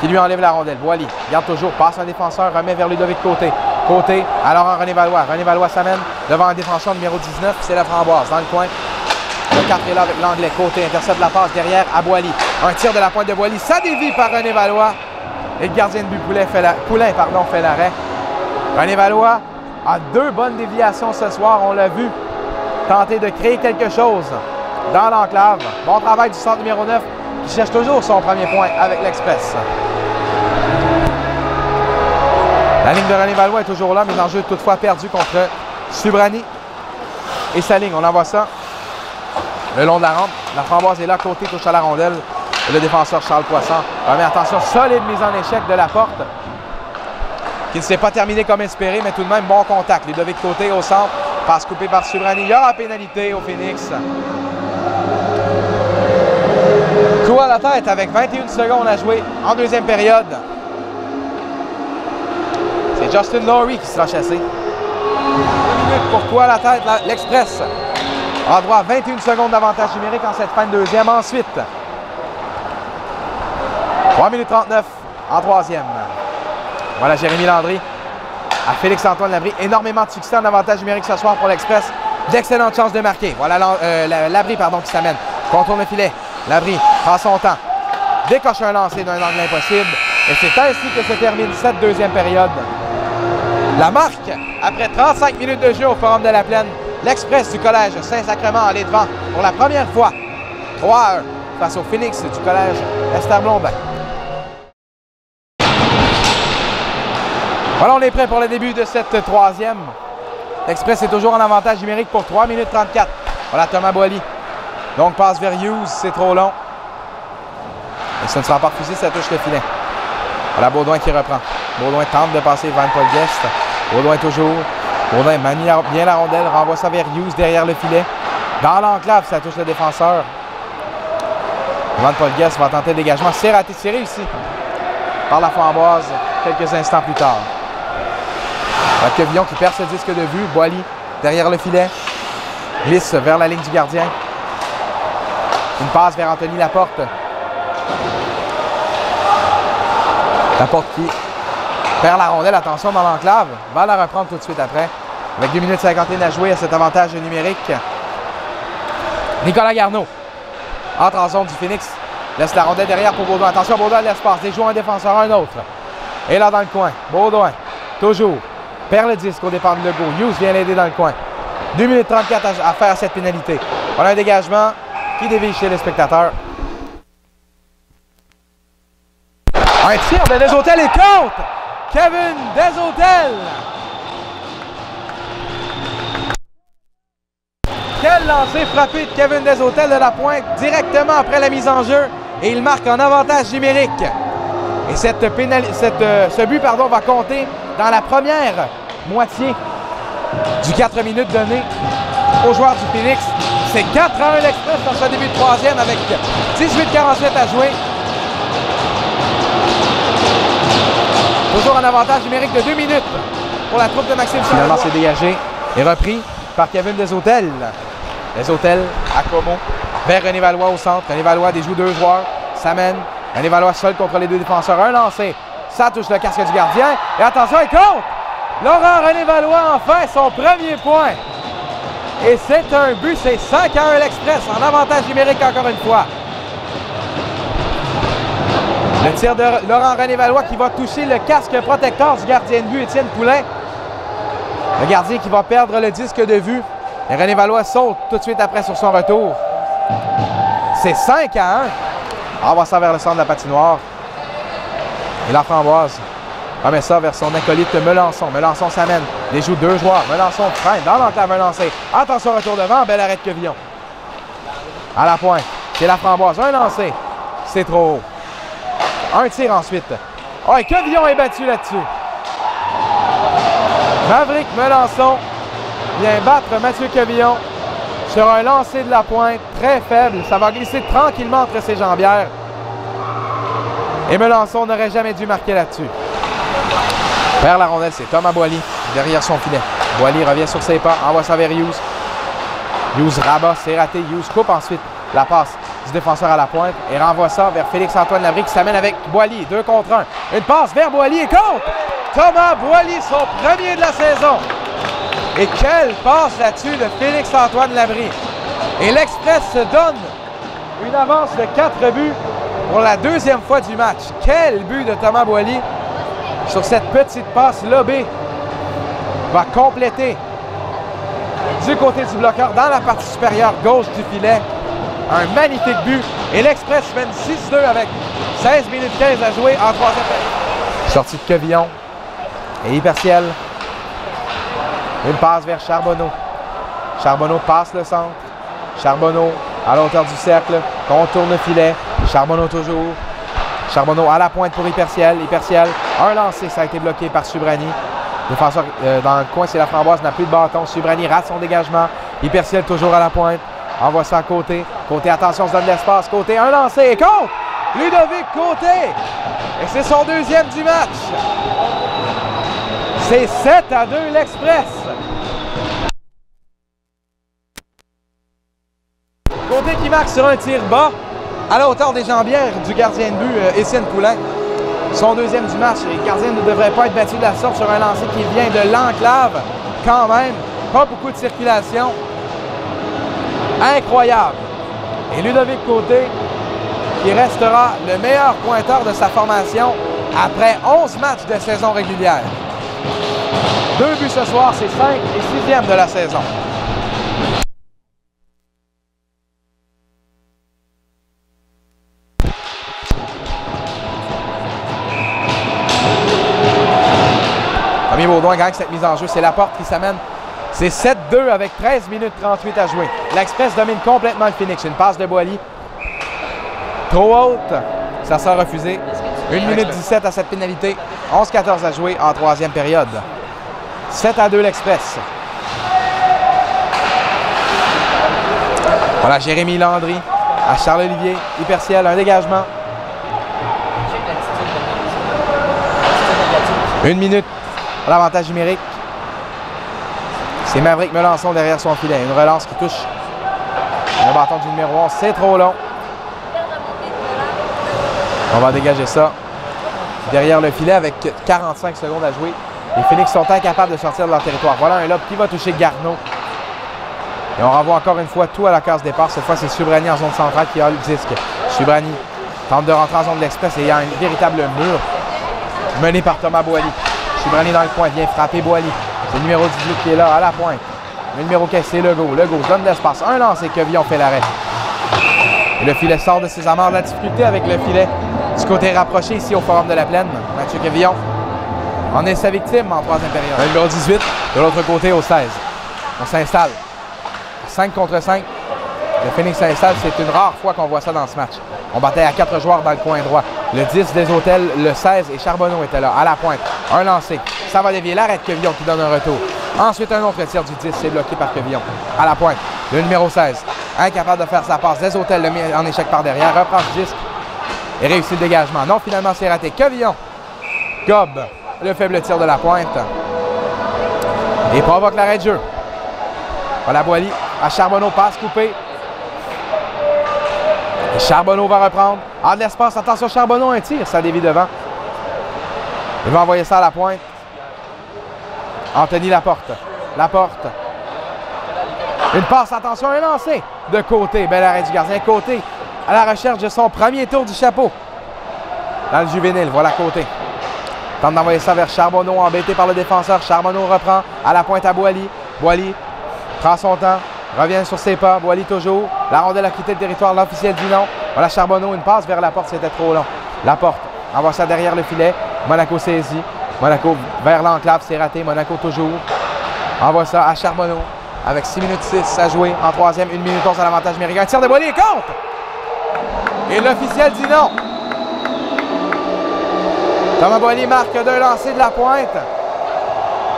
qui lui enlève la rondelle. Boilly garde toujours, passe un défenseur, remet vers Ludovic Côté. Côté, alors en René Valois. René Valois s'amène devant un défenseur numéro 19, c'est la Framboise dans le coin. Le 4 est là avec l'Anglais. Côté intercepte la passe derrière à Boilly. Un tir de la pointe de Boilly, ça dévie par René Valois. Et le gardien de but Poulain fait l'arrêt. René Valois a 2 bonnes déviations ce soir, on l'a vu. Tenter de créer quelque chose dans l'enclave. Bon travail du centre numéro 9 qui cherche toujours son premier point avec l'Express. La ligne de René Valois est toujours là, mais l'enjeu est toutefois perdu contre Subrani. Et sa ligne, on envoie ça le long de la rampe. La Framboise est là, Côté touche à la rondelle. Et le défenseur Charles Poisson remet attention, solide mise en échec de la porte. Qui ne s'est pas terminé comme espéré, mais tout de même bon contact. Ludovic Côté au centre, passe coupée par Subrani. Il y aura pénalité au Phoenix. Coup à la tête avec 21 secondes à jouer en deuxième période. C'est Justin Lowry qui sera chassé. 2 minutes pour coup à la tête, l'Express a droit à 21 secondes d'avantage numérique en cette fin de deuxième. Ensuite, 3 minutes 39 en troisième. Voilà Jérémy Landry à Félix-Antoine Labrie. Énormément de succès en avantage numérique ce soir pour l'Express. D'excellentes chances de marquer. Voilà Labrie qui s'amène. Contourne le filet. Labrie prend son temps. Décoche un lancer d'un angle impossible. Et c'est ainsi que se termine cette deuxième période. La marque, après 35 minutes de jeu au Forum de la Plaine, l'Express du Collège Saint-Sacrement allait devant pour la première fois. 3-1 face au Phoenix du Collège Esther Blondin. Voilà, on est prêt pour le début de cette troisième. L'Express est toujours en avantage numérique pour 3 minutes 34. Voilà Thomas Boilly. Donc passe vers Hughes, c'est trop long. Et ce ne sera pas refusé, ça touche le filet. Voilà Baudouin qui reprend. Baudouin tente de passer Van Polguest. Baudouin toujours. Baudouin manie bien la rondelle, renvoie ça vers Hughes derrière le filet. Dans l'enclave, ça touche le défenseur. Van Polguest va tenter le dégagement. C'est raté, c'est réussi par la Framboise quelques instants plus tard. Quevillon qui perd ce disque de vue. Boilly derrière le filet. Glisse vers la ligne du gardien. Une passe vers Anthony Laporte. Laporte qui perd la rondelle. Attention dans l'enclave. Va la reprendre tout de suite après. Avec 2 minutes 51 à jouer à cet avantage numérique. Nicolas Garneau entre en zone du Phoenix. Laisse la rondelle derrière pour Baudouin. Attention, Baudouin l'espace. Déjoue un défenseur, un autre. Et là dans le coin. Baudouin, toujours. Perd le disque au départ de Legault. Hughes vient l'aider dans le coin. 2 minutes 34 à faire à cette pénalité. On a un dégagement qui dévie chez les spectateurs. Un tir de Desautels et compte! Kevin Desautels! Quel lancer frappé de Kevin Desautels de la pointe directement après la mise en jeu. Et il marque en avantage numérique. Et ce but va compter dans la première moitié du 4 minutes donné aux joueurs du Phoenix. C'est 4-1 l'Express dans ce début de troisième avec 18-47 à jouer. Toujours un avantage numérique de 2 minutes pour la troupe de Maxime Charles. Finalement, c'est dégagé et repris par Kevin Desautels. Desautels à Como vers René Valois au centre. René Valois déjoue 2 joueurs, s'amène. René Valois seul contre les 2 défenseurs. Un lancé, ça touche le casque du gardien. Et attention, il compte! Laurent René Valois enfin son premier point. Et c'est un but, c'est 5-1 l'Express en avantage numérique encore une fois. Le tir de Laurent René Valois qui va toucher le casque protecteur du gardien de but, Étienne Poulain. Le gardien qui va perdre le disque de vue. Et René Valois saute tout de suite après sur son retour. C'est 5-1. On va ça vers le centre de la patinoire. Et la Framboise remet ça vers son acolyte Melançon. Melançon s'amène. Il joue 2 joueurs. Melançon freine dans l'enclave un lancé. Attention, retour devant. Bel arrêt de Quevillon. À la pointe. C'est la Framboise. Un lancé. C'est trop haut. Un tir ensuite. Oh, et Quevillon est battu là-dessus. Maverick Melançon vient battre Mathieu Quevillon sur un lancer de la pointe très faible. Ça va glisser tranquillement entre ses jambières. Et Melançon n'aurait jamais dû marquer là-dessus. Vers la rondelle, c'est Thomas Boily derrière son filet. Boily revient sur ses pas, envoie ça vers Hughes. Hughes rabat, c'est raté. Hughes coupe ensuite la passe du défenseur à la pointe et renvoie ça vers Félix-Antoine Labrie qui s'amène avec Boily. 2 contre 1. Une passe vers Boily et compte! Thomas Boily, son premier de la saison. Et quelle passe là-dessus de Félix-Antoine Labrie. Et l'Express se donne une avance de 4 buts pour la 2e fois du match. Quel but de Thomas Boily sur cette petite passe lobée. Va compléter du côté du bloqueur dans la partie supérieure gauche du filet. Un magnifique but. Et l'Express mène 6-2 avec 16 minutes 15 à jouer en 3e période. Sortie de Quevillon. Et Hyperciel. Une passe vers Charbonneau. Charbonneau passe le centre. Charbonneau à la hauteur du cercle. Contourne le filet. Charbonneau toujours. Charbonneau à la pointe pour Hyperciel. Hyperciel, un lancé, ça a été bloqué par Subrani. Défenseur dans le coin, c'est la Framboise, n'a plus de bâton. Subrani rate son dégagement. Hyperciel toujours à la pointe. Envoie ça à Côté. Côté, attention, se donne l'espace. Côté, un lancé et compte! Ludovic Côté! Et c'est son 2e du match. C'est 7-2 l'Express. Côté qui marque sur un tir bas à la hauteur des jambières du gardien de but, Étienne Poulain. Son 2e du match. Le gardien ne devrait pas être battu de la sorte sur un lancer qui vient de l'enclave. Quand même, pas beaucoup de circulation. Incroyable. Et Ludovic Côté, qui restera le meilleur pointeur de sa formation après 11 matchs de saison régulière. 2 buts ce soir, c'est 5 et 6e de la saison. Premier Baudouin gagne cette mise en jeu. C'est Laporte qui s'amène. C'est 7-2 avec 13 minutes 38 à jouer. L'Express domine complètement le Phoenix. Une passe de Boily. Trop haute. Ça sera refusé. 1 minute 17 à cette pénalité. 11-14 à jouer en 3e période. 7-2 l'Express. Voilà, Jérémy Landry à Charles-Olivier. Hyperciel, un dégagement. 1 minute. L'avantage numérique. C'est Maverick Melançon derrière son filet. Une relance qui touche le bâton du numéro 11. C'est trop long. On va dégager ça derrière le filet avec 45 secondes à jouer. Les Phoenix sont incapables de sortir de leur territoire. Voilà un lob qui va toucher Garneau. Et on renvoie encore une fois tout à la case départ. Cette fois, c'est Subrani en zone centrale qui a le disque. Subrani tente de rentrer en zone de l'express et il y a un véritable mur mené par Thomas Boily. Subrani dans le coin vient frapper Boily. C'est le numéro 18 qui est là à la pointe. Le numéro 15, c'est Legault. Legault donne de l'espace. Un lancer, Quevillon fait l'arrêt. Et le filet sort de ses amarres. La difficulté avec le filet du côté rapproché ici au Forum de la Plaine. Mathieu Quevillon en est sa victime en troisième période. Le numéro 18 de l'autre côté au 16. On s'installe. 5 contre 5. Le Phoenix s'installe. C'est une rare fois qu'on voit ça dans ce match. On battait à 4 joueurs dans le coin droit. Le 10 des Hôtels, le 16 et Charbonneau étaient là à la pointe. Un lancé. Ça va dévier. L'arrêt de Quevillon qui donne un retour. Ensuite, un autre tir du 10. C'est bloqué par Quevillon. À la pointe. Le numéro 16. Incapable de faire sa passe. Des Hôtels le met en échec par derrière. Reprend le disque. Et réussit le dégagement. Non, finalement, c'est raté. Quevillon gobe le faible tir de la pointe. Et provoque l'arrêt de jeu. Voilà Boily à Charbonneau. Passe coupée. Et Charbonneau va reprendre. Ah, de l'espace. Attention, Charbonneau, un tir. Ça dévie devant. Il va envoyer ça à la pointe. Anthony Laporte. Laporte. Une passe. Attention, un lancé. De côté. Bel arrêt du gardien. Côté. À la recherche de son premier tour du chapeau. Dans le juvénile. Voilà Côté. Tente d'envoyer ça vers Charbonneau. Embêté par le défenseur. Charbonneau reprend. À la pointe à Boily. Boily prend son temps. Revient sur ses pas. Boily toujours. La rondelle a quitté le territoire. L'officiel dit non. Voilà Charbonneau. Une passe vers Laporte. C'était trop long. Laporte envoie ça derrière le filet. Monaco saisit. Monaco vers l'enclave. C'est raté. Monaco toujours. Envoie ça à Charbonneau. Avec 6 minutes 6 à jouer. En troisième. 1 minute 11 à l'avantage américain. Un tir de Boily et compte! Et l'officiel dit non. Thomas Boily marque d'un lancer de la pointe.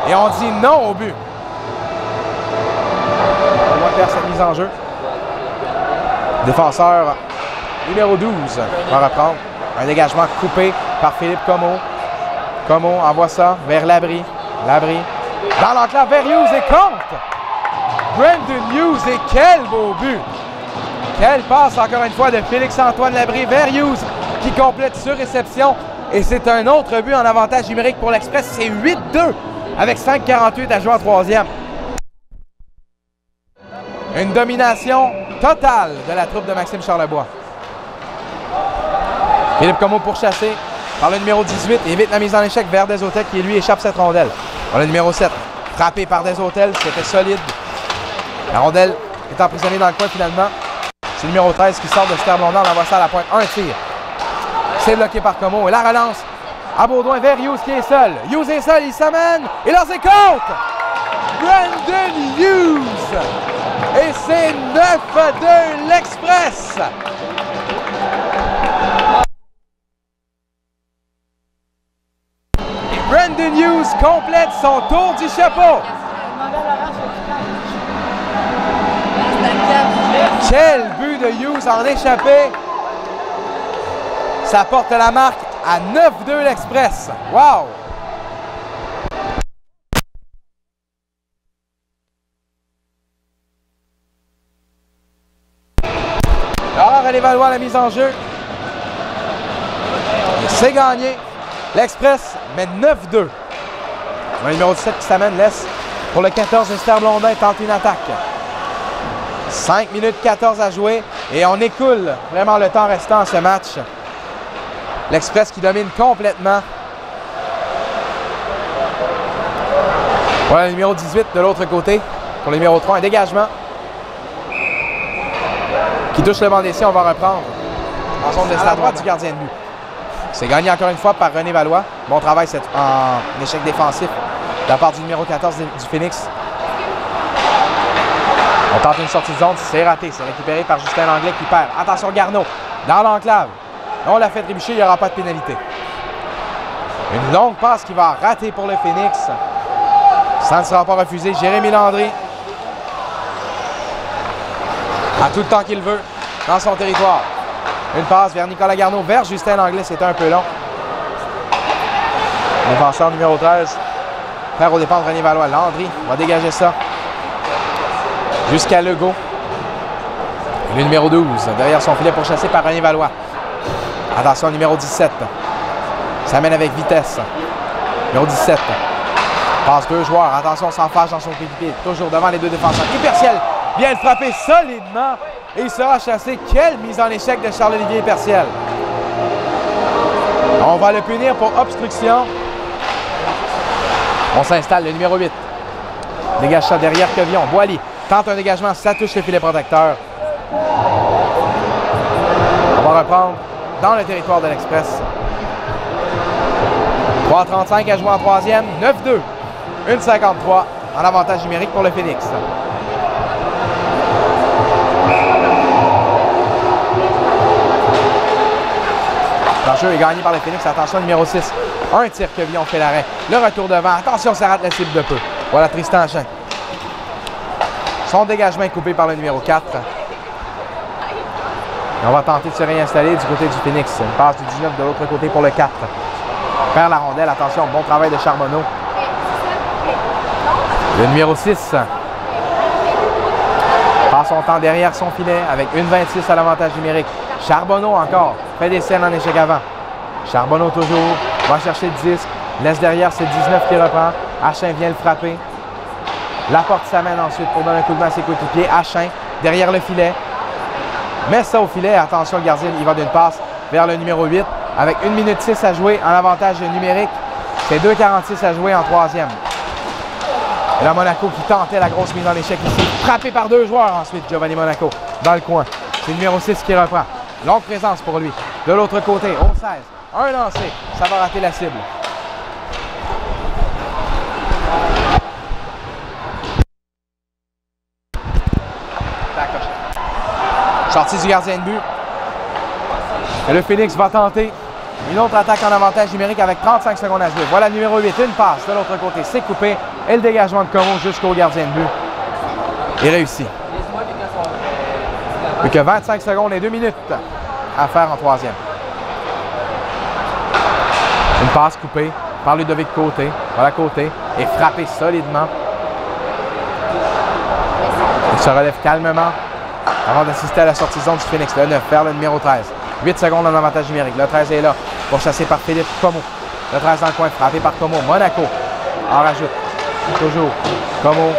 Et on dit non au but. On va faire cette mise en jeu. Défenseur numéro 12 va reprendre. Un dégagement coupé par Philippe Comeau. Comeau envoie ça vers Labrie. Labrie dans l'enclave vers Hughes et compte. Brandon Hughes et quel beau but. Quelle passe encore une fois de Félix-Antoine Labrie vers Hughes qui complète sur réception. Et c'est un autre but en avantage numérique pour l'Express. C'est 8-2 avec 5,48 à jouer en troisième. Une domination totale de la troupe de Maxime Charlebois. Philippe Comeau pourchassé par le numéro 18. Évite la mise en échec vers Des Hôtels qui lui échappe cette rondelle. Par le numéro 7. Frappé par Des Hôtels. C'était solide. La rondelle est emprisonnée dans le coin finalement. C'est le numéro 13 qui sort de Ster-Blondin. On envoie ça à la pointe. Un tir. C'est bloqué par Comeau. Et la relance à Baudouin vers Hughes qui est seul. Hughes est seul. Il s'amène. Et là, c'est compte! Brandon Hughes! Et c'est 9-2 l'Express! Brandon Hughes complète son tour du chapeau. Quel but de Hughes en échappé. Ça porte la marque à 9-2 l'Express. Wow! Alors, elle évalue la mise en jeu. C'est gagné. L'Express met 9-2. Le numéro 17 qui s'amène laisse pour le 14 de Ster-Blondin tente une attaque. 5 minutes 14 à jouer et on écoule vraiment le temps restant à ce match. L'Express qui domine complètement. Voilà le numéro 18 de l'autre côté. Pour le numéro 3, un dégagement. Qui touche le banc d'essai, on va reprendre. En zone de la droite du gardien de but. C'est gagné encore une fois par René Valois. Bon travail en échec défensif de la part du numéro 14 du Phoenix. On tente une sortie de zone, c'est raté. C'est récupéré par Justin Langlais qui perd. Attention Garneau, dans l'enclave. On l'a fait trébucher, il n'y aura pas de pénalité. Une longue passe qui va rater pour le Phoenix. Ça ne sera pas refusé. Jérémy Landry a tout le temps qu'il veut dans son territoire. Une passe vers Nicolas Garneau, vers Justin Langlais, c'était un peu long. Défenseur numéro 13, frère au départ de René Valois. Landry va dégager ça jusqu'à Legault. Le numéro 12, derrière son filet pourchassé par René Valois. Attention, numéro 17. Ça mène avec vitesse. Numéro 17. Passe 2 joueurs. Attention, sans fâche dans son coéquipier. Toujours devant les deux défenseurs. Hyperciel vient le frapper solidement. Et il sera chassé. Quelle mise en échec de Charles-Olivier Hyperciel. On va le punir pour obstruction. On s'installe, le numéro 8. Dégage ça derrière Quevillon. Boily tente un dégagement, ça touche le filet protecteur. On va reprendre dans le territoire de l'Express. 3:35 à jouer en troisième. 9-2. 1:53 en avantage numérique pour le Phoenix. Le jeu est gagné par le Phoenix. Attention, numéro 6. Un tir que Villon fait l'arrêt. Le retour devant. Attention, ça rate la cible de peu. Voilà Tristan Chin. Son dégagement est coupé par le numéro 4. Et on va tenter de se réinstaller du côté du Phoenix. Une passe du 19 de l'autre côté pour le 4. Perd la rondelle. Attention, bon travail de Charbonneau. Le numéro 6 passe son temps derrière son filet avec 1:26 à l'avantage numérique. Charbonneau encore. Fait des scènes en échec avant. Charbonneau toujours. Va chercher le disque. Laisse derrière, c'est 19 qui reprend. Achin vient le frapper. Laporte s'amène ensuite pour donner un coup de main à ses coéquipiers. Achin derrière le filet. Met ça au filet. Attention, le gardien, il va d'une passe vers le numéro 8. Avec 1 minute 6 à jouer en avantage numérique. C'est 2:46 à jouer en troisième. Et là, Monaco qui tentait la grosse mise en échec ici. Frappé par 2 joueurs ensuite, Giovanni Monaco, dans le coin. C'est le numéro 6 qui reprend. Longue présence pour lui. De l'autre côté, au 16. Un lancé. Ça va rater la cible. Sortie du gardien de but. Et le Phoenix va tenter une autre attaque en avantage numérique avec 35 secondes à jouer. Voilà le numéro 8. Une passe de l'autre côté. C'est coupé. Et le dégagement de Como jusqu'au gardien de but. Il réussit. Plus que 25 secondes et 2 minutes à faire en troisième. Une passe coupée par Ludovic Côté. Voilà Côté. Et frappé solidement. Il se relève calmement avant d'assister à la sortie de zone du Phoenix. Le 9 vers le numéro 13. 8 secondes en avantage numérique. Le 13 est là pour chasser par Philippe Como. Le 13 dans le coin, frappé par Como. Monaco en rajoute. Toujours. Como.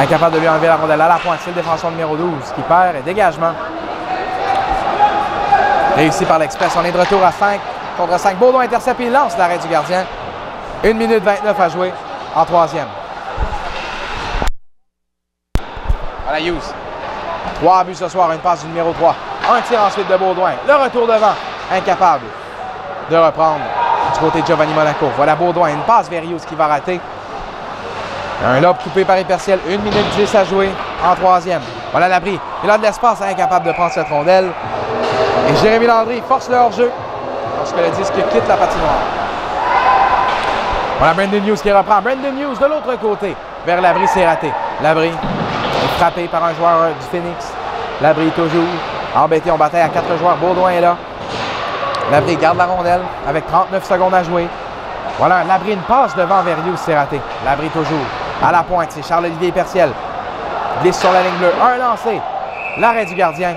Incapable de lui enlever la rondelle à la pointe. C'est le défenseur numéro 12 qui perd. Et dégagement. Réussi par l'Express. On est de retour à 5 contre 5. Baudon intercepte et il lance l'arrêt du gardien. 1 minute 29 à jouer en troisième. Voilà Hughes. 3 buts ce soir. Une passe du numéro 3. Un tir ensuite de Baudouin. Le retour devant. Incapable de reprendre du côté de Giovanni Monaco. Voilà Baudouin. Une passe vers Hughes qui va rater. Un lob coupé par Hyperciel. 1 minute 10 à jouer en troisième. Voilà l'abri. Il a de l'espace, incapable de prendre cette rondelle. Et Jérémy Landry force le hors-jeu lorsque le disque quitte la patinoire. Voilà Brandon Hughes qui reprend. Brandon Hughes de l'autre côté. Vers l'abri, c'est raté. L'abri est frappé par un joueur du Phoenix. L'abri toujours embêté. On bataille à 4 joueurs. Baudouin est là. L'abri garde la rondelle avec 39 secondes à jouer. Voilà, l'abri, une passe devant vers Hughes, c'est raté. L'abri toujours à la pointe. C'est Charles-Olivier Hyperciel. Glisse sur la ligne bleue. Un lancé. L'arrêt du gardien.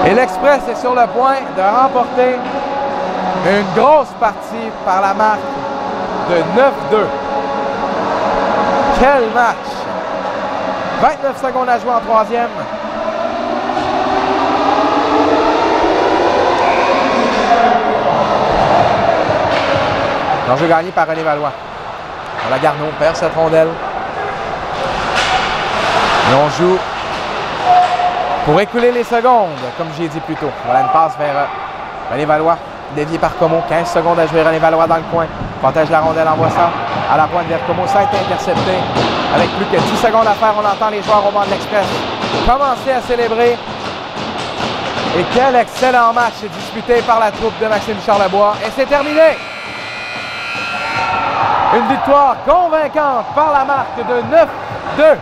Et l'Express est sur le point de remporter une grosse partie par la marque de 9-2. Quel match! 29 secondes à jouer en troisième. L'enjeu gagné par René Valois. La Garneau perd cette rondelle. Et on joue pour écouler les secondes, comme j'ai dit plus tôt. Voilà une passe vers René Valois, dévié par Como. 15 secondes à jouer. René Valois dans le coin. Protège la rondelle, envoie ça à la pointe vers Como. Ça a été intercepté. Avec plus que 10 secondes à faire, on entend les joueurs au banc de l'Express commencer à célébrer. Et quel excellent match disputé par la troupe de Maxime Charlebois. Et c'est terminé! Une victoire convaincante par la marque de 9-2.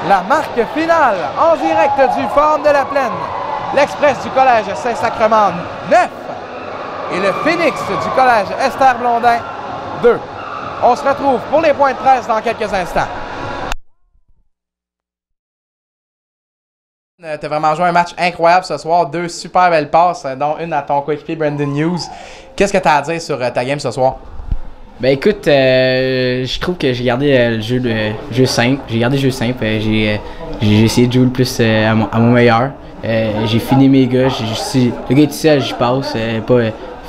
La marque finale en direct du Forum de la Plaine. L'Express du Collège Saint-Sacrement 9 et le Phoenix du Collège Esther Blondin 2. On se retrouve pour les points de presse dans quelques instants. Tu as vraiment joué un match incroyable ce soir. 2 super belles passes, dont une à ton coéquipier Brandon Hughes. Qu'est-ce que tu as à dire sur ta game ce soir? Ben écoute, je trouve que j'ai gardé le jeu simple. J'ai gardé le jeu simple. J'ai essayé de jouer le plus à mon meilleur. J'ai fini mes gars. Le gars est tout seul, j'y passe. Pas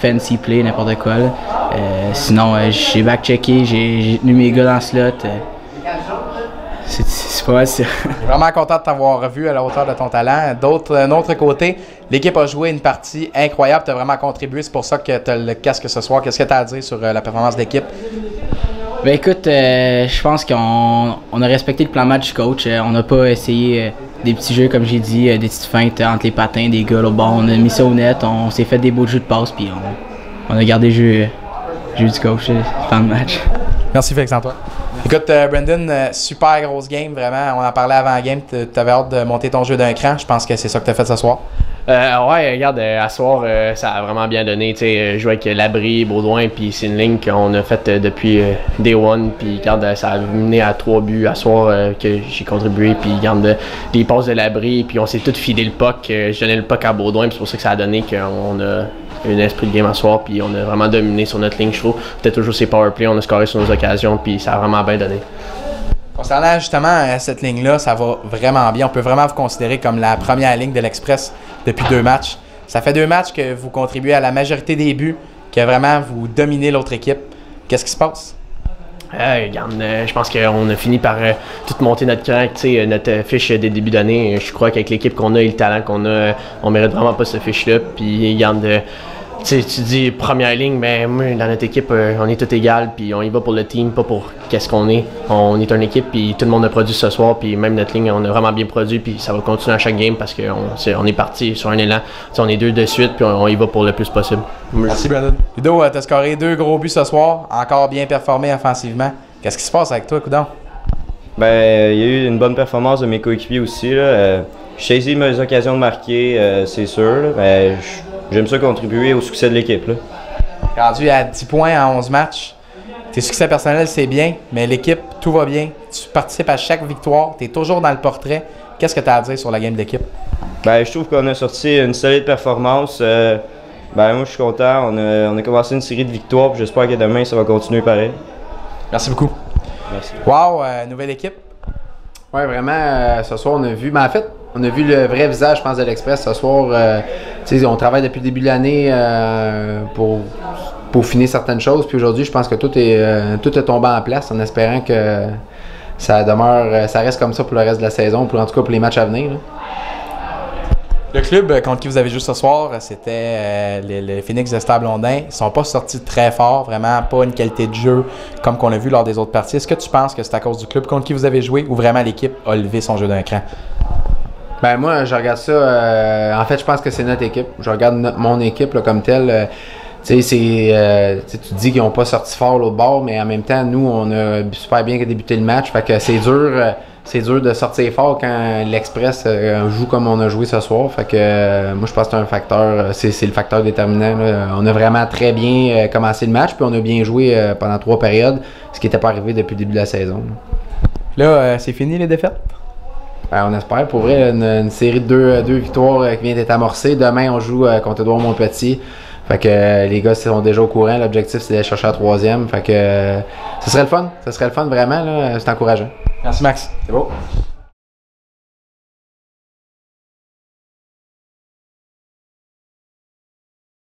fancy play, n'importe quoi. Sinon, j'ai back-checké. J'ai tenu mes gars dans le slot. C'est pas mal ça. Je suis vraiment content de t'avoir revu à la hauteur de ton talent. D'un autre côté, l'équipe a joué une partie incroyable. Tu as vraiment contribué. C'est pour ça que tu as le casque ce soir. Qu'est-ce que tu as à dire sur la performance de l'équipe? Ben écoute, je pense qu'on a respecté le plan de match du coach. On n'a pas essayé des petits jeux, comme j'ai dit, des petites feintes entre les patins des gars. Là, bon, on a mis ça au net. On s'est fait des beaux jeux de passe. Puis on a gardé le jeu du coach, le plan de match. Merci Félix-Antoine. Écoute, Brandon, super grosse game, vraiment. On en parlait avant la game. Tu avais hâte de monter ton jeu d'un cran. Je pense que c'est ça que tu as fait ce soir. Ouais, regarde, à soir, ça a vraiment bien donné. Jouer avec Labrie, Baudouin, puis c'est une ligne qu'on a faite depuis Day One. Puis regarde, ça a mené à 3 buts à soir que j'ai contribué. Puis regarde, des passes de Labrie, puis on s'est tous filé le puck. Je donnais le puck à Baudouin, puis c'est pour ça que ça a donné qu'on a un esprit de game à soir. Puis on a vraiment dominé sur notre ligne, je trouve. Peut-être toujours ses powerplays, on a scoré sur nos occasions, puis ça a vraiment bien donné. Concernant justement cette ligne-là, ça va vraiment bien. On peut vraiment vous considérer comme la première ligne de l'Express depuis 2 matchs. Ça fait 2 matchs que vous contribuez à la majorité des buts, que vraiment vous dominez l'autre équipe. Qu'est-ce qui se passe? Regarde, je pense qu'on a fini par tout monter notre cran, notre fiche des débuts d'année. Je crois qu'avec l'équipe qu'on a et le talent qu'on a, on mérite vraiment pas ce fiche-là. Puis regarde, tu dis première ligne, mais moi, dans notre équipe, on est tout égal, puis on y va pour le team, pas pour qu'est-ce qu'on est. On est une équipe, puis tout le monde a produit ce soir, puis même notre ligne, on a vraiment bien produit, puis ça va continuer à chaque game parce qu'on est parti sur un élan. T'sais, on est 2 de suite, puis on y va pour le plus possible. Merci Brandon. Ludo, tu as scoré 2 gros buts ce soir, encore bien performé offensivement. Qu'est-ce qui se passe avec toi, Coudon? Ben, il y a eu une bonne performance de mes coéquipiers aussi. J'ai saisi mes occasions de marquer, c'est sûr. Mais j'aime ça contribuer au succès de l'équipe. Rendu à 10 points en 11 matchs. Tes succès personnels, c'est bien, mais l'équipe, tout va bien. Tu participes à chaque victoire. Tu es toujours dans le portrait. Qu'est-ce que tu as à dire sur la game de l'équipe? Ben, je trouve qu'on a sorti une solide performance. Moi, je suis content. On a commencé une série de victoires. J'espère que demain, ça va continuer pareil. Merci beaucoup. Merci. Wow, nouvelle équipe. Oui, vraiment, ce soir, on a vu. Mais en fait, on a vu le vrai visage, je pense, de l'Express. Ce soir, on travaille depuis le début de l'année pour finir certaines choses. Puis aujourd'hui, je pense que tout est tombé en place en espérant que ça reste comme ça pour le reste de la saison, en tout cas pour les matchs à venir. Là. Le club contre qui vous avez joué ce soir, c'était les Phoenix de Stade-Blondin. Ils ne sont pas sortis très fort, vraiment pas une qualité de jeu comme qu'on a vu lors des autres parties. Est-ce que tu penses que c'est à cause du club contre qui vous avez joué ou vraiment l'équipe a levé son jeu d'un cran? Ben moi, je regarde ça. En fait, je pense que c'est notre équipe. Je regarde mon équipe là, comme telle. Tu dis qu'ils n'ont pas sorti fort l'autre bord, mais en même temps, nous, on a super bien débuté le match. Fait que c'est dur de sortir fort quand l'Express joue comme on a joué ce soir. Fait que moi, je pense que c'est un facteur, c'est le facteur déterminant. Là. On a vraiment très bien commencé le match, puis on a bien joué pendant 3 périodes, ce qui n'était pas arrivé depuis le début de la saison. Là, c'est fini les défaites? Ben, on espère. Pour vrai, une série de 2 victoires qui vient d'être amorcée. Demain, on joue contre Édouard Montpetit. Fait que les gars sont déjà au courant. L'objectif, c'est d'aller chercher la 3e. Fait que ce serait le fun. Ce serait le fun, vraiment. C'est encourageant. Merci, Max. C'est beau.